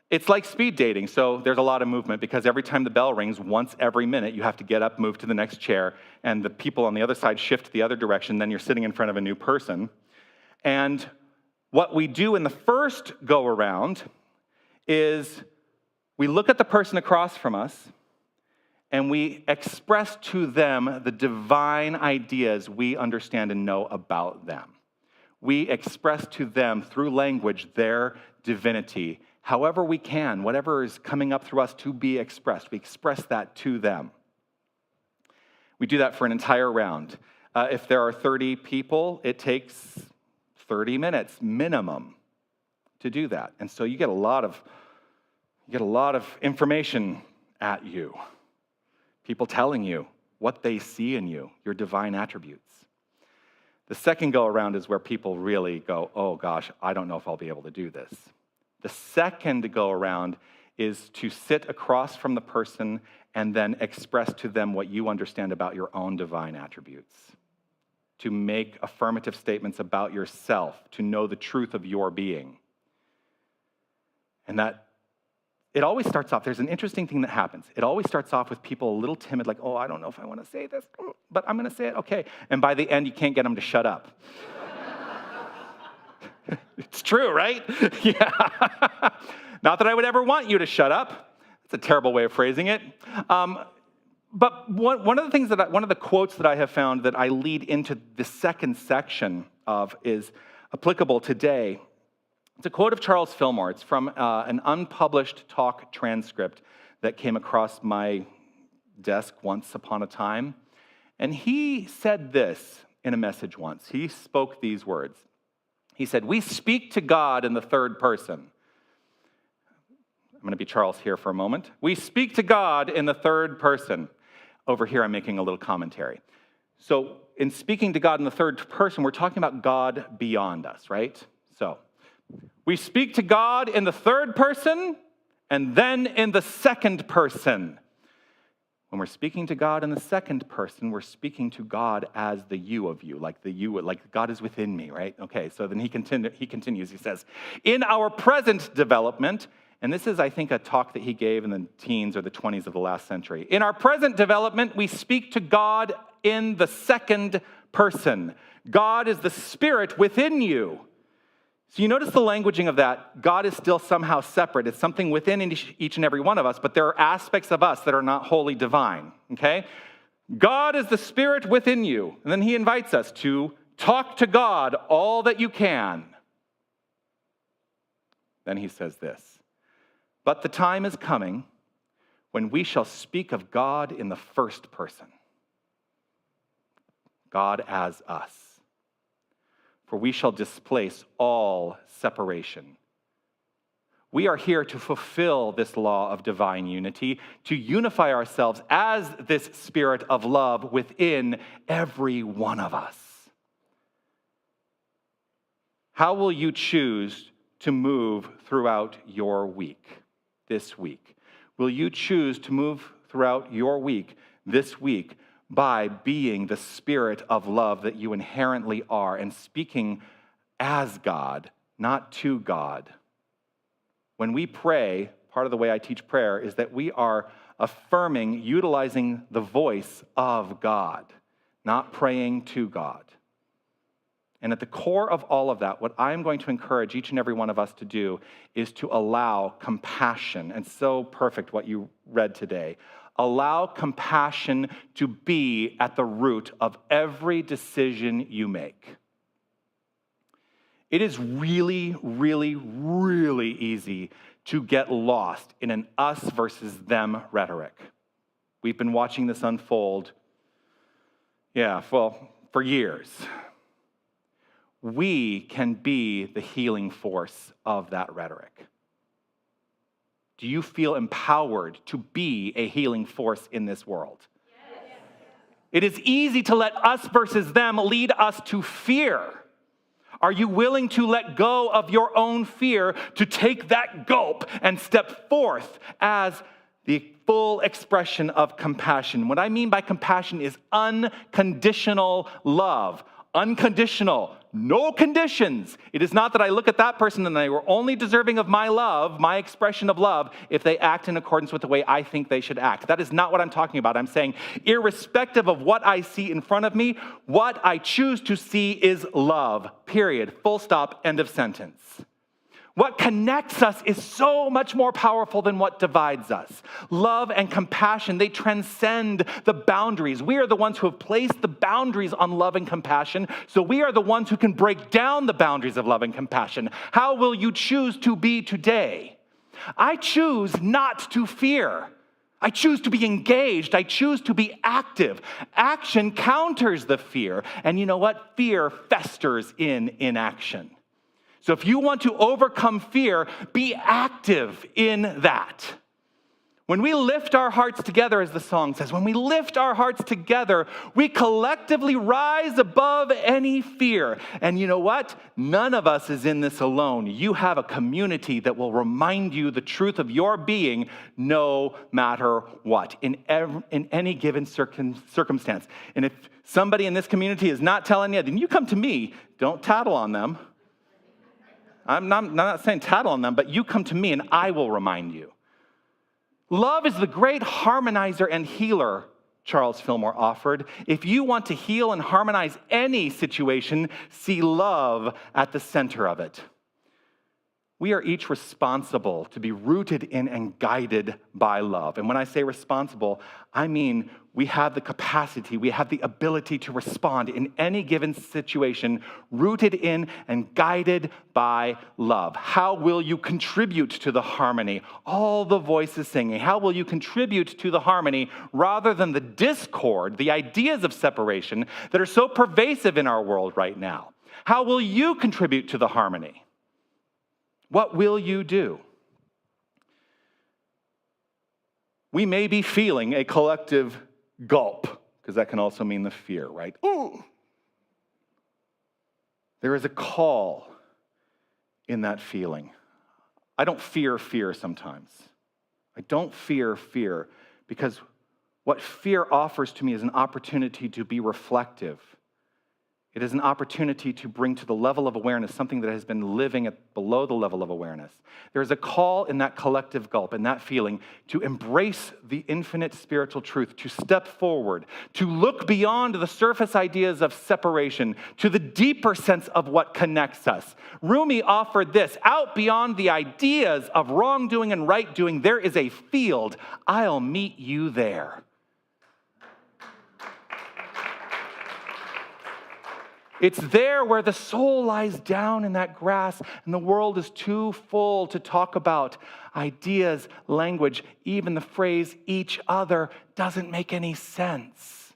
it's like speed dating, so there's a lot of movement because every time the bell rings, once every minute, you have to get up, move to the next chair, and the people on the other side shift the other direction, then you're sitting in front of a new person. And what we do in the first go-around is we look at the person across from us and we express to them the divine ideas we understand and know about them. We express to them through language their divinity, however we can, whatever is coming up through us to be expressed. We express that to them. We do that for an entire round. If there are 30 people, it takes 30 minutes minimum to do that. And so you get a lot of information at you. People telling you what they see in you, your divine attributes. The second go around is where people really go, oh gosh, I don't know if I'll be able to do this. The second go around is to sit across from the person and then express to them what you understand about your own divine attributes. To make affirmative statements about yourself, to know the truth of your being. And that, it always starts off, there's an interesting thing that happens. It always starts off with people a little timid, like, oh, I don't know if I want to say this, but I'm going to say it, okay. And by the end, you can't get them to shut up. It's true, right? Yeah. Not that I would ever want you to shut up. That's a terrible way of phrasing it. But one of the quotes that I have found that I lead into the second section of is applicable today. It's a quote of Charles Fillmore. It's from an unpublished talk transcript that came across my desk once upon a time. And he said this in a message once. He spoke these words. He said, "We speak to God in the third person." I'm going to be Charles here for a moment. We speak to God in the third person. Over here, I'm making a little commentary. So in speaking to God in the third person, we're talking about God beyond us, right? So we speak to God in the third person and then in the second person. When we're speaking to God in the second person, we're speaking to God as the you of you, like God is within me, right? Okay, so then he continues, he says, in our present development, and this is, I think, a talk that he gave in the teens or the 20s of the last century. In our present development, we speak to God in the second person. God is the spirit within you. So you notice the languaging of that. God is still somehow separate. It's something within each and every one of us, but there are aspects of us that are not wholly divine, okay? God is the spirit within you. And then he invites us to talk to God all that you can. Then he says this. But the time is coming when we shall speak of God in the first person. God as us. For we shall displace all separation. We are here to fulfill this law of divine unity, to unify ourselves as this spirit of love within every one of us. How will you choose to move throughout your week, this week? Will you choose to move throughout your week, this week, by being the spirit of love that you inherently are and speaking as God, not to God? When we pray, part of the way I teach prayer is that we are affirming, utilizing the voice of God, not praying to God. And at the core of all of that, what I'm going to encourage each and every one of us to do is to allow compassion. And so perfect what you read today. Allow compassion to be at the root of every decision you make. It is really, really, really easy to get lost in an us versus them rhetoric. We've been watching this unfold, for years. We can be the healing force of that rhetoric. Do you feel empowered to be a healing force in this world? Yes. It is easy to let us versus them lead us to fear. Are you willing to let go of your own fear to take that gulp and step forth as the full expression of compassion? What I mean by compassion is unconditional love. Unconditional, no conditions. It is not that I look at that person and they were only deserving of my love, my expression of love, if they act in accordance with the way I think they should act. That is not what I'm talking about. I'm saying, irrespective of what I see in front of me, what I choose to see is love, period, full stop, end of sentence. What connects us is so much more powerful than what divides us. Love and compassion, they transcend the boundaries. We are the ones who have placed the boundaries on love and compassion, so we are the ones who can break down the boundaries of love and compassion. How will you choose to be today? I choose not to fear. I choose to be engaged. I choose to be active. Action counters the fear. And you know what? Fear festers in inaction. So if you want to overcome fear, be active in that. When we lift our hearts together, as the song says, when we lift our hearts together, we collectively rise above any fear. And you know what? None of us is in this alone. You have a community that will remind you the truth of your being no matter what, in any given circumstance. And if somebody in this community is not telling you, then you come to me. Don't tattle on them. I'm not saying tattle on them, but you come to me and I will remind you. Love is the great harmonizer and healer, Charles Fillmore offered. If you want to heal and harmonize any situation, see love at the center of it. We are each responsible to be rooted in and guided by love. And when I say responsible, I mean we have the capacity, we have the ability to respond in any given situation, rooted in and guided by love. How will you contribute to the harmony? All the voices singing. How will you contribute to the harmony rather than the discord, the ideas of separation that are so pervasive in our world right now? How will you contribute to the harmony? What will you do? We may be feeling a collective gulp, because that can also mean the fear, right? Ooh. There is a call in that feeling. I don't fear fear sometimes. I don't fear fear because what fear offers to me is an opportunity to be reflective. It is an opportunity to bring to the level of awareness something that has been living at below the level of awareness. There is a call in that collective gulp, in that feeling, to embrace the infinite spiritual truth, to step forward, to look beyond the surface ideas of separation, to the deeper sense of what connects us. Rumi offered this: out beyond the ideas of wrongdoing and right doing, there is a field. I'll meet you there. It's there where the soul lies down in that grass and the world is too full to talk about ideas, language, even the phrase each other doesn't make any sense.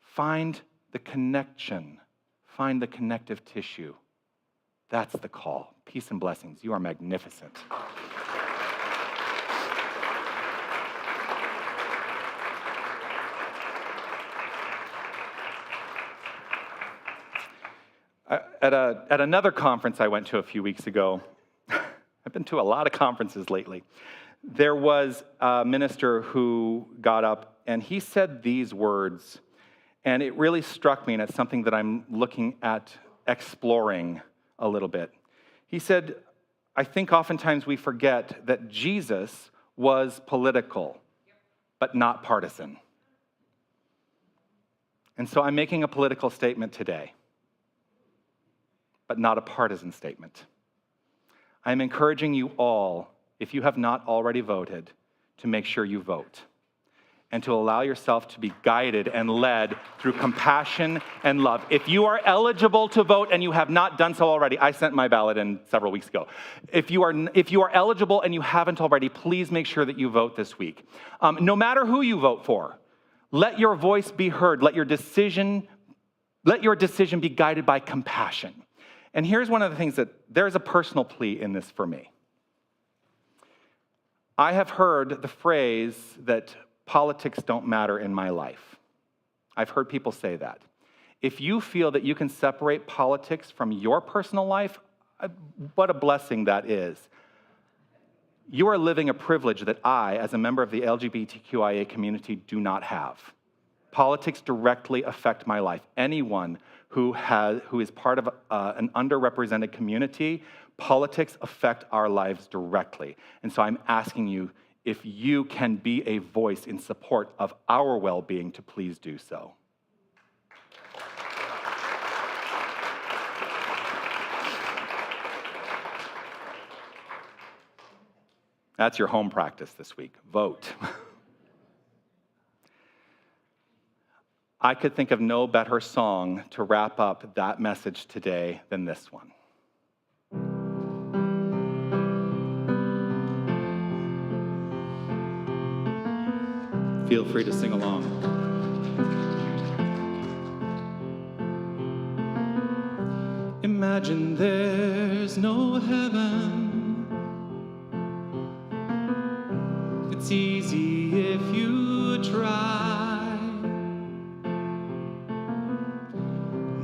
Find the connection. Find the connective tissue. That's the call. Peace and blessings. You are magnificent. at another conference I went to a few weeks ago, I've been to a lot of conferences lately, there was a minister who got up and he said these words, and it really struck me, and it's something that I'm looking at exploring a little bit. He said, I think oftentimes we forget that Jesus was political, but not partisan. And so I'm making a political statement today, but not a partisan statement. I'm encouraging you all, if you have not already voted, to make sure you vote and to allow yourself to be guided and led through compassion and love. If you are eligible to vote and you have not done so already, I sent my ballot in several weeks ago. If you are eligible and you haven't already, please make sure that you vote this week. No matter who you vote for, let your voice be heard. Let your decision be guided by compassion. And here's one of the things that there's a personal plea in this for me. I have heard the phrase that politics don't matter in my life. I've heard people say that. If you feel that you can separate politics from your personal life, what a blessing that is. You are living a privilege that I, as a member of the LGBTQIA community, do not have. Politics directly affect my life. Anyone who is part of an underrepresented community, politics affect our lives directly. And so I'm asking you, if you can be a voice in support of our well-being, to please do so. That's your home practice this week. Vote. I could think of no better song to wrap up that message today than this one. Feel free to sing along. Imagine there's no heaven. It's easy if you try.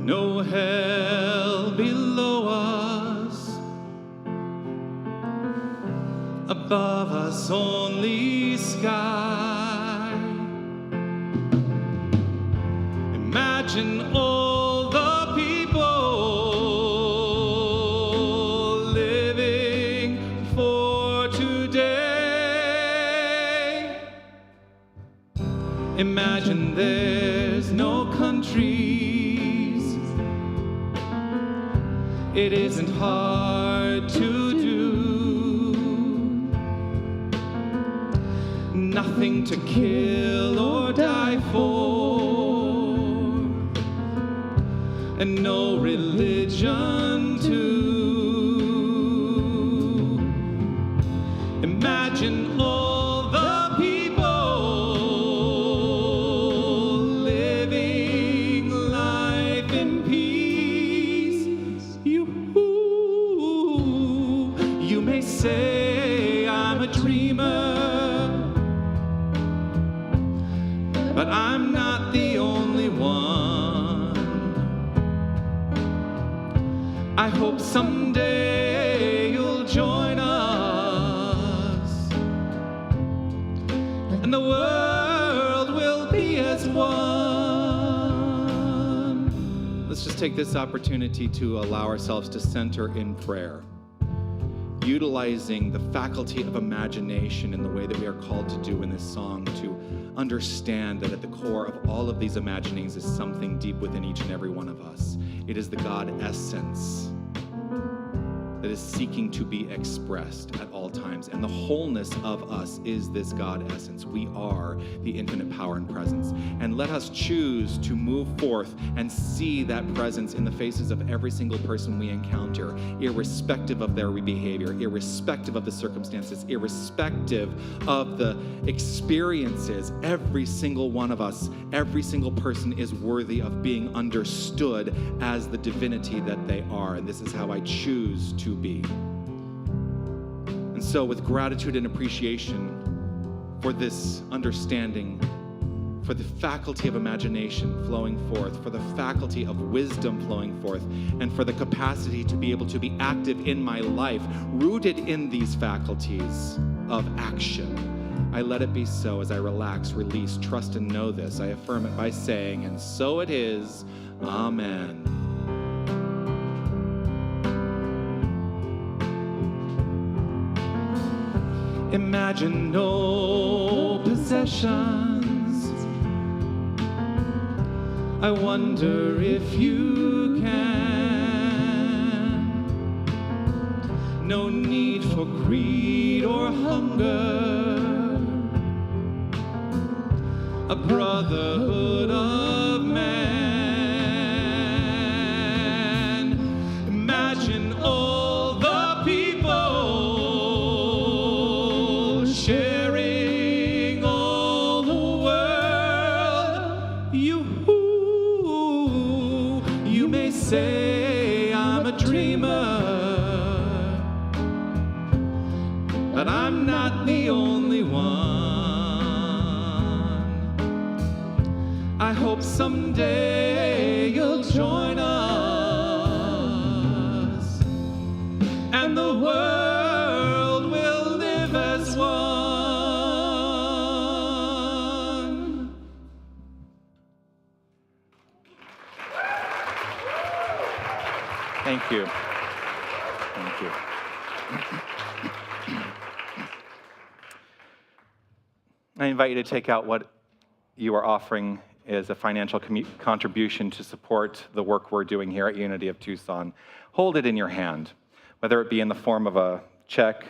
No hell below us. Above us only sky. Imagine all the people living for today. Imagine there's no countries. It isn't hard to do. Nothing to kill or die for. And no religion too. Imagine all the people living life in peace. You may say I'm a dreamer, but I'm not the only one. I hope someday you'll join us, and the world will be as one. Let's just take this opportunity to allow ourselves to center in prayer, utilizing the faculty of imagination in the way that we are called to do in this song, to understand that at the core of all of these imaginings is something deep within each and every one of us. It is the God essence that is seeking to be expressed at all times. And the wholeness of us is this God essence. We are the infinite power and presence. And let us choose to move forth and see that presence in the faces of every single person we encounter, irrespective of their behavior, irrespective of the circumstances, irrespective of the experiences. Every single one of us, every single person is worthy of being understood as the divinity that they are. And this is how I choose to be. And so with gratitude and appreciation for this understanding, for the faculty of imagination flowing forth, for the faculty of wisdom flowing forth, and for the capacity to be able to be active in my life, rooted in these faculties of action. I let it be so as I relax, release, trust, and know this. I affirm it by saying, and so it is. Amen. Imagine no possessions. I wonder if you can. No need for greed or hunger. A brotherhood of man. Imagine all the people sharing all the world. You may say I'm a dreamer, but I'm not the only one. I hope someday you'll join us, and the world will live as one. Thank you. Thank you. I invite you to take out what you are offering as a financial contribution to support the work we're doing here at Unity of Tucson. Hold it in your hand, whether it be in the form of a check,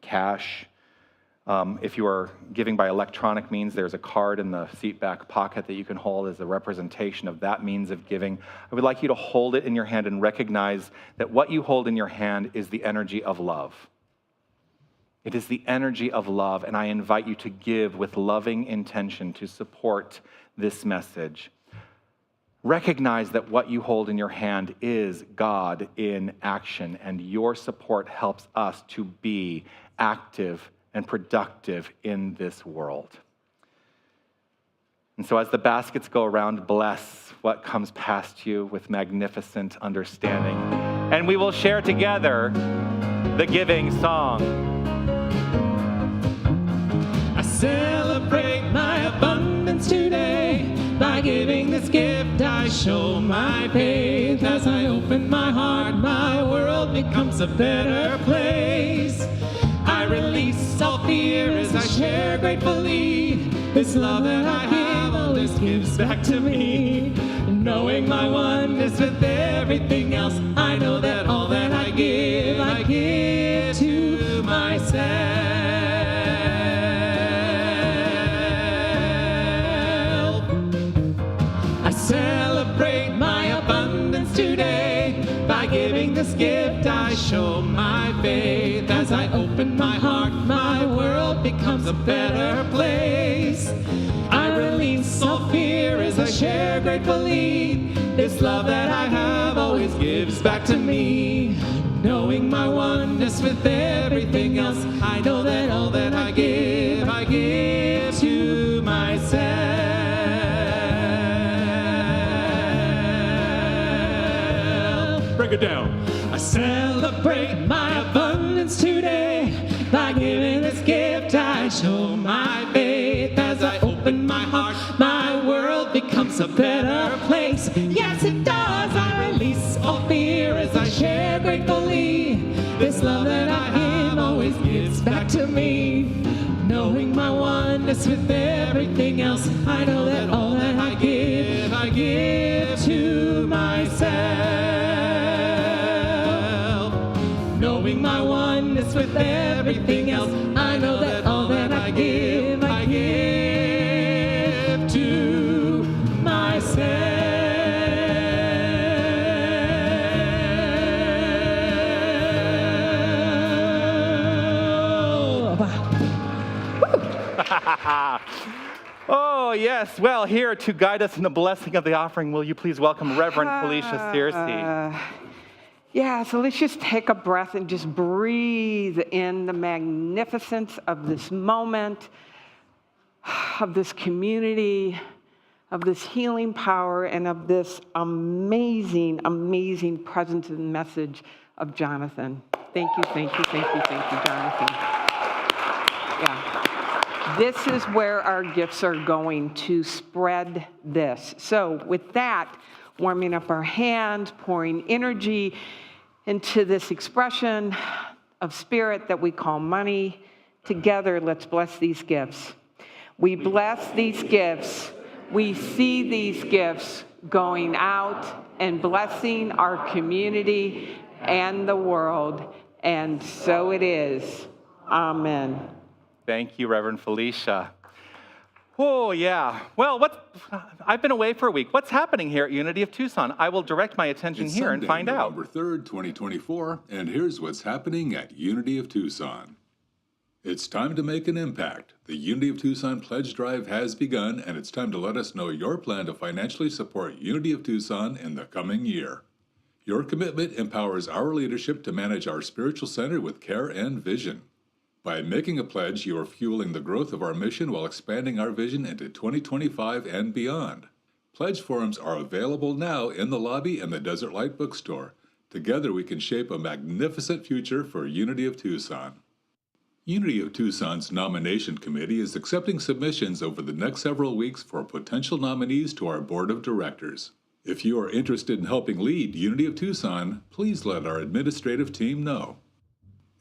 cash. If you are giving by electronic means, there's a card in the seat back pocket that you can hold as a representation of that means of giving. I would like you to hold it in your hand and recognize that what you hold in your hand is the energy of love. It is the energy of love, and I invite you to give with loving intention to support this message. Recognize that what you hold in your hand is God in action, and your support helps us to be active and productive in this world. And so as the baskets go around, bless what comes past you with magnificent understanding. And we will share together the giving song. I celebrate my abundance today. By giving this gift, I show my faith. As I open my heart, my world becomes a better place. I release all fear as I share gratefully. This love that I have always gives back to me. Knowing my oneness with everything else, I know that all that I give to myself. I celebrate my abundance today. By giving this gift, I show my faith. As I open my heart, my world becomes a better place. I release all fear as I share gratefully. This love that I have always gives back to me. Knowing my oneness with everything else, I know that all that I give to myself. Break it down. I celebrate my abundance today. By giving this gift, I show my faith. As I open my heart, my world becomes a better place. Yes, it does. I release all fear as I share gratefully. This love that I give always gives back to me. Knowing my oneness with everything else, I know that all that I give to myself. Knowing my oneness with everything else, I know that all that I give to myself. Oh, yes. Well, here to guide us in the blessing of the offering, will you please welcome Reverend Felicia Searcy. Yeah, so let's just take a breath and just breathe in the magnificence of this moment, of this community, of this healing power and of this amazing, amazing presence and message of Jonathan. Thank you, thank you, thank you, thank you, Jonathan. Yeah. This is where our gifts are going to spread this. So with that, warming up our hands, pouring energy into this expression of spirit that we call money. Together, let's bless these gifts. We bless these gifts. We see these gifts going out and blessing our community and the world. And so it is. Amen. Thank you, Reverend Felicia. Oh, yeah. Well, I've been away for a week. What's happening here at Unity of Tucson? I will direct my attention It's here Sunday, and find out. November 3rd, 2024, and here's what's happening at Unity of Tucson. It's time to make an impact. The Unity of Tucson Pledge Drive has begun, and it's time to let us know your plan to financially support Unity of Tucson in the coming year. Your commitment empowers our leadership to manage our spiritual center with care and vision. By making a pledge, you are fueling the growth of our mission while expanding our vision into 2025 and beyond. Pledge forms are available now in the lobby and the Desert Light Bookstore. Together we can shape a magnificent future for Unity of Tucson. Unity of Tucson's nomination committee is accepting submissions over the next several weeks for potential nominees to our board of directors. If you are interested in helping lead Unity of Tucson, please let our administrative team know.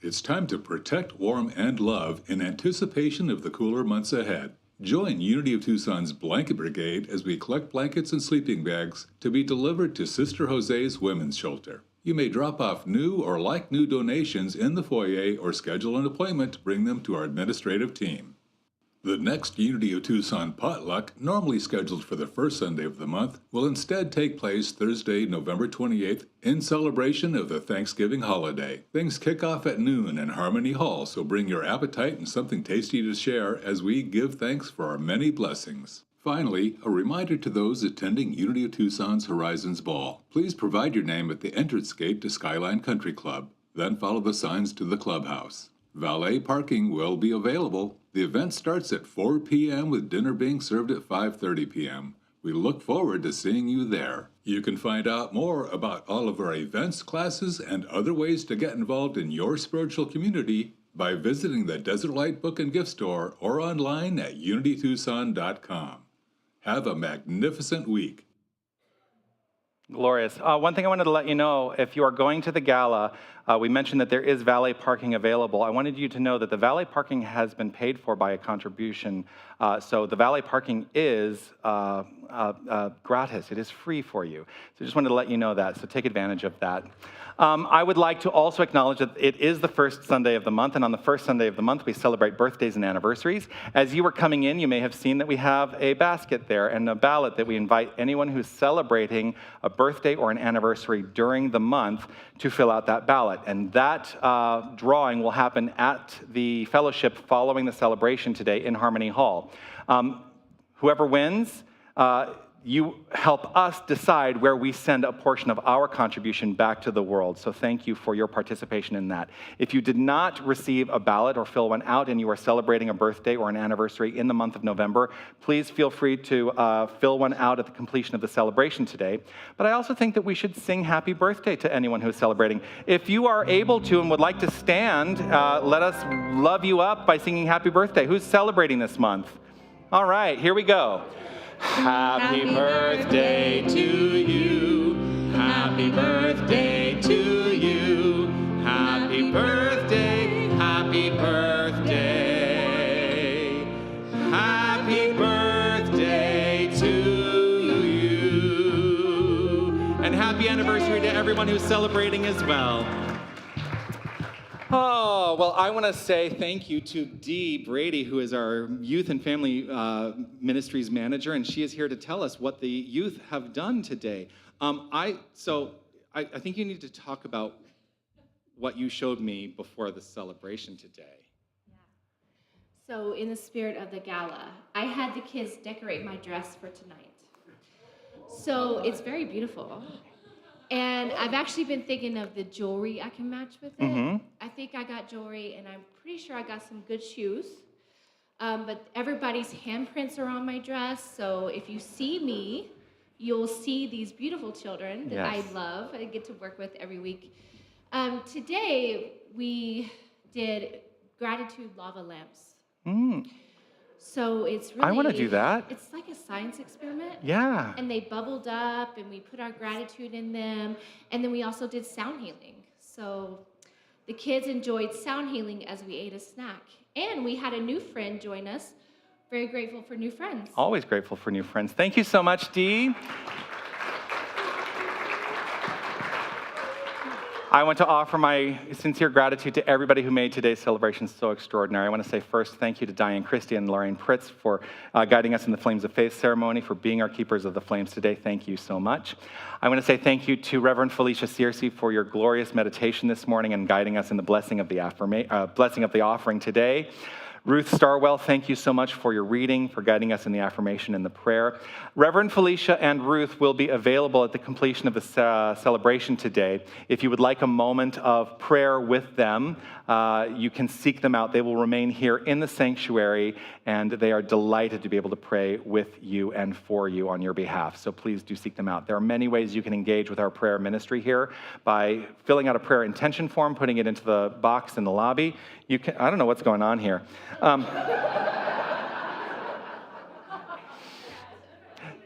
It's time to protect, warm, and love in anticipation of the cooler months ahead. Join Unity of Tucson's Blanket Brigade as we collect blankets and sleeping bags to be delivered to Sister Jose's Women's Shelter. You may drop off new or like new donations in the foyer or schedule an appointment to bring them to our administrative team. The next Unity of Tucson potluck, normally scheduled for the first Sunday of the month, will instead take place Thursday, November 28th, in celebration of the Thanksgiving holiday. Things kick off at noon in Harmony Hall, so bring your appetite and something tasty to share as we give thanks for our many blessings. Finally, a reminder to those attending Unity of Tucson's Horizons Ball. Please provide your name at the entrance gate to Skyline Country Club, then follow the signs to the clubhouse. Valet parking will be available. The event starts at 4 p.m. with dinner being served at 5:30 p.m. We look forward to seeing you there. You can find out more about all of our events, classes, and other ways to get involved in your spiritual community by visiting the Desert Light Book and Gift Store or online at unitytucson.com. Have a magnificent week. Glorious. One thing I wanted to let you know, if you are going to the gala, we mentioned that there is valet parking available. I wanted you to know that the valet parking has been paid for by a contribution. So the valet parking is gratis. It is free for you. So I just wanted to let you know that. So take advantage of that. I would like to also acknowledge that it is the first Sunday of the month, and on the first Sunday of the month, we celebrate birthdays and anniversaries. As you were coming in, you may have seen that we have a basket there and a ballot that we invite anyone who's celebrating a birthday or an anniversary during the month to fill out that ballot. And that drawing will happen at the fellowship following the celebration today in Harmony Hall. Whoever wins, you help us decide where we send a portion of our contribution back to the world. So thank you for your participation in that. If you did not receive a ballot or fill one out and you are celebrating a birthday or an anniversary in the month of November, please feel free to fill one out at the completion of the celebration today. But I also think that we should sing happy birthday to anyone who is celebrating. If you are able to and would like to stand, let us love you up by singing happy birthday. Who's celebrating this month? All right, here we go. Happy birthday to you. Happy birthday to you. Happy birthday. Happy birthday. Happy birthday to you. And happy anniversary to everyone who's celebrating as well. Oh, well, I want to say thank you to Dee Brady, who is our Youth and Family Ministries Manager, and she is here to tell us what the youth have done today. I think you need to talk about what you showed me before the celebration today. So in the spirit of the gala, I had the kids decorate my dress for tonight. So it's very beautiful. And I've actually been thinking of the jewelry I can match with it. Mm-hmm. I think I got jewelry, and I'm pretty sure I got some good shoes. But everybody's handprints are on my dress, so if you see me, you'll see these beautiful children that Yes. I love. I get to work with every week. Today, we did gratitude lava lamps. So it's really... I want to do that. It's like a science experiment. Yeah. And they bubbled up, and we put our gratitude in them. And then we also did sound healing. So the kids enjoyed sound healing as we ate a snack. And we had a new friend join us. Very grateful for new friends. Always grateful for new friends. Thank you so much, Dee. I want to offer my sincere gratitude to everybody who made today's celebration so extraordinary. I want to say first thank you to Diane Christie and Lorraine Pritz for guiding us in the Flames of Faith ceremony, for being our keepers of the flames today. Thank you so much. I want to say thank you to Reverend Felicia Searcy for your glorious meditation this morning and guiding us in the blessing of the offering today. Ruth Starwell, thank you so much for your reading, for guiding us in the affirmation and the prayer. Reverend Felicia and Ruth will be available at the completion of the celebration today. If you would like a moment of prayer with them, you can seek them out. They will remain here in the sanctuary, and they are delighted to be able to pray with you and for you on your behalf. So please do seek them out. There are many ways you can engage with our prayer ministry here by filling out a prayer intention form, putting it into the box in the lobby. You can, I don't know what's going on here.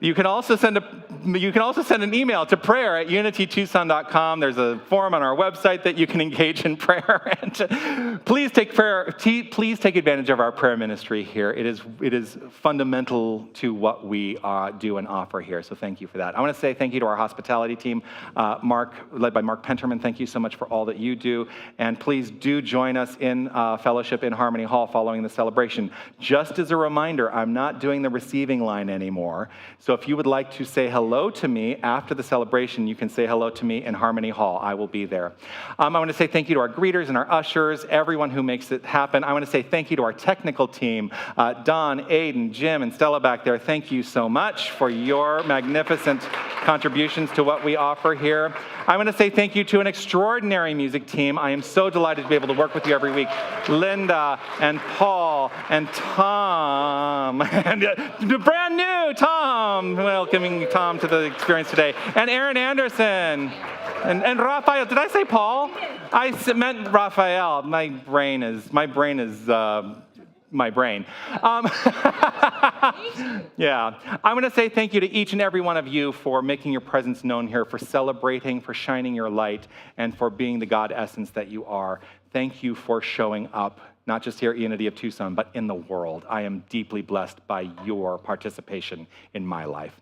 You can also send an email to prayer@unitytucson.com. There's a forum on our website that you can engage in prayer. And please take advantage of our prayer ministry here. It is fundamental to what we do and offer here. So thank you for that. I want to say thank you to our hospitality team, led by Mark Penterman. Thank you so much for all that you do. And please do join us in fellowship in Harmony Hall following the celebration. Just as a reminder, I'm not doing the receiving line anymore. So if you would like to say hello to me after the celebration, you can say hello to me in Harmony Hall. I will be there. I want to say thank you to our greeters and our ushers, everyone who makes it happen. I want to say thank you to our technical team, Don, Aiden, Jim, and Stella back there. Thank you so much for your magnificent contributions to what we offer here. I want to say thank you to an extraordinary music team. I am so delighted to be able to work with you every week. Linda and Paul and Tom, and brand new Tom, welcoming Tom to the experience today, and Aaron Anderson, and Raphael. Did I say Paul? I meant Raphael. My brain is my brain. Yeah. I want to say thank you to each and every one of you for making your presence known here, for celebrating, for shining your light, and for being the God essence that you are. Thank you for showing up, not just here at Unity of Tucson, but in the world. I am deeply blessed by your participation in my life.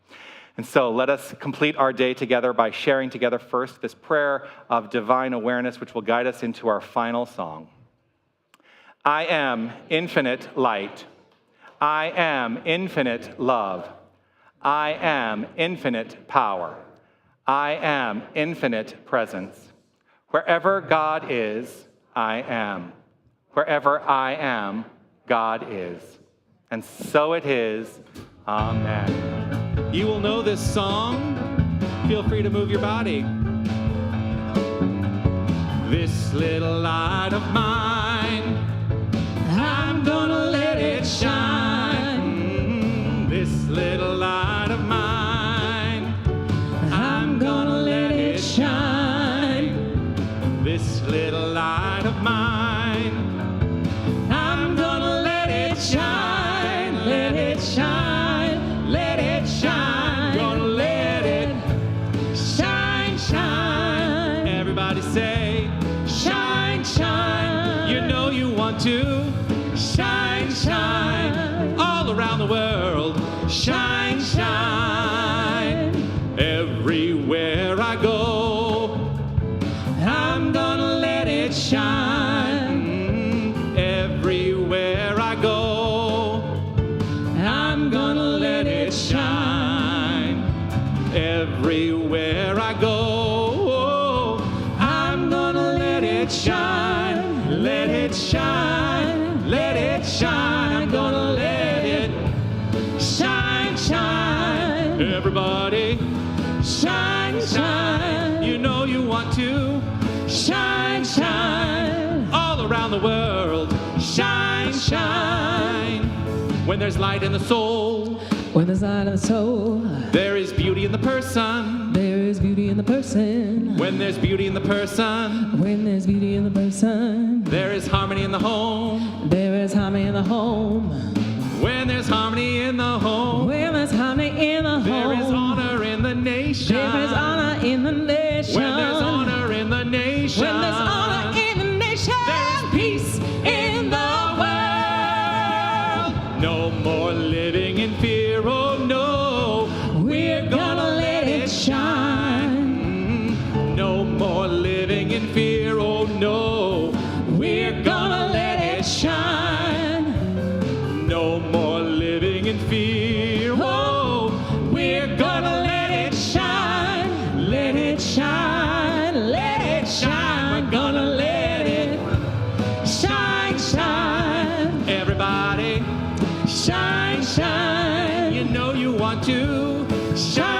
And so let us complete our day together by sharing together first this prayer of divine awareness, which will guide us into our final song. I am infinite light. I am infinite love. I am infinite power. I am infinite presence. Wherever God is, I am. Wherever I am, God is. And so it is. Amen. You will know this song. Feel free to move your body. This little light of mine, I'm gonna let it shine. This little light of mine, I'm gonna let it shine. This little light of mine, I'm gonna let it shine. Let it shine, let it shine. Gonna let it shine, shine. Everybody say, shine, shine. You know you want to. Shine, shine, all around the world. Shine, shine, everywhere I go. I'm gonna let it shine. Everywhere I go, I'm gonna let it shine. Everywhere I go, I'm gonna let it shine. Let it shine. Let it shine, I'm gonna let it shine, shine. Everybody, shine, shine. You know you want to. Shine, shine. All around the world, shine, shine. When there's light in the soul, When there's light in the soul, there is beauty in the person. there is beauty in the person. When there's beauty in the person, When there's beauty in the person, there is harmony in the home. there is harmony in the home. When there's harmony in the home, When there's harmony in the home, there is honor in the nation. there is honor in the nation. When there's honor in the nation, When there's honor in the nation, there is peace in the world. No more living in fear, oh no, we're gonna let it shine. No more living in fear, oh no, we're gonna let it shine. No more living in fear, oh, we're gonna let it shine. Let it shine, let it shine. We're gonna let it shine, shine. Everybody, shine, shine. You know you want to shine.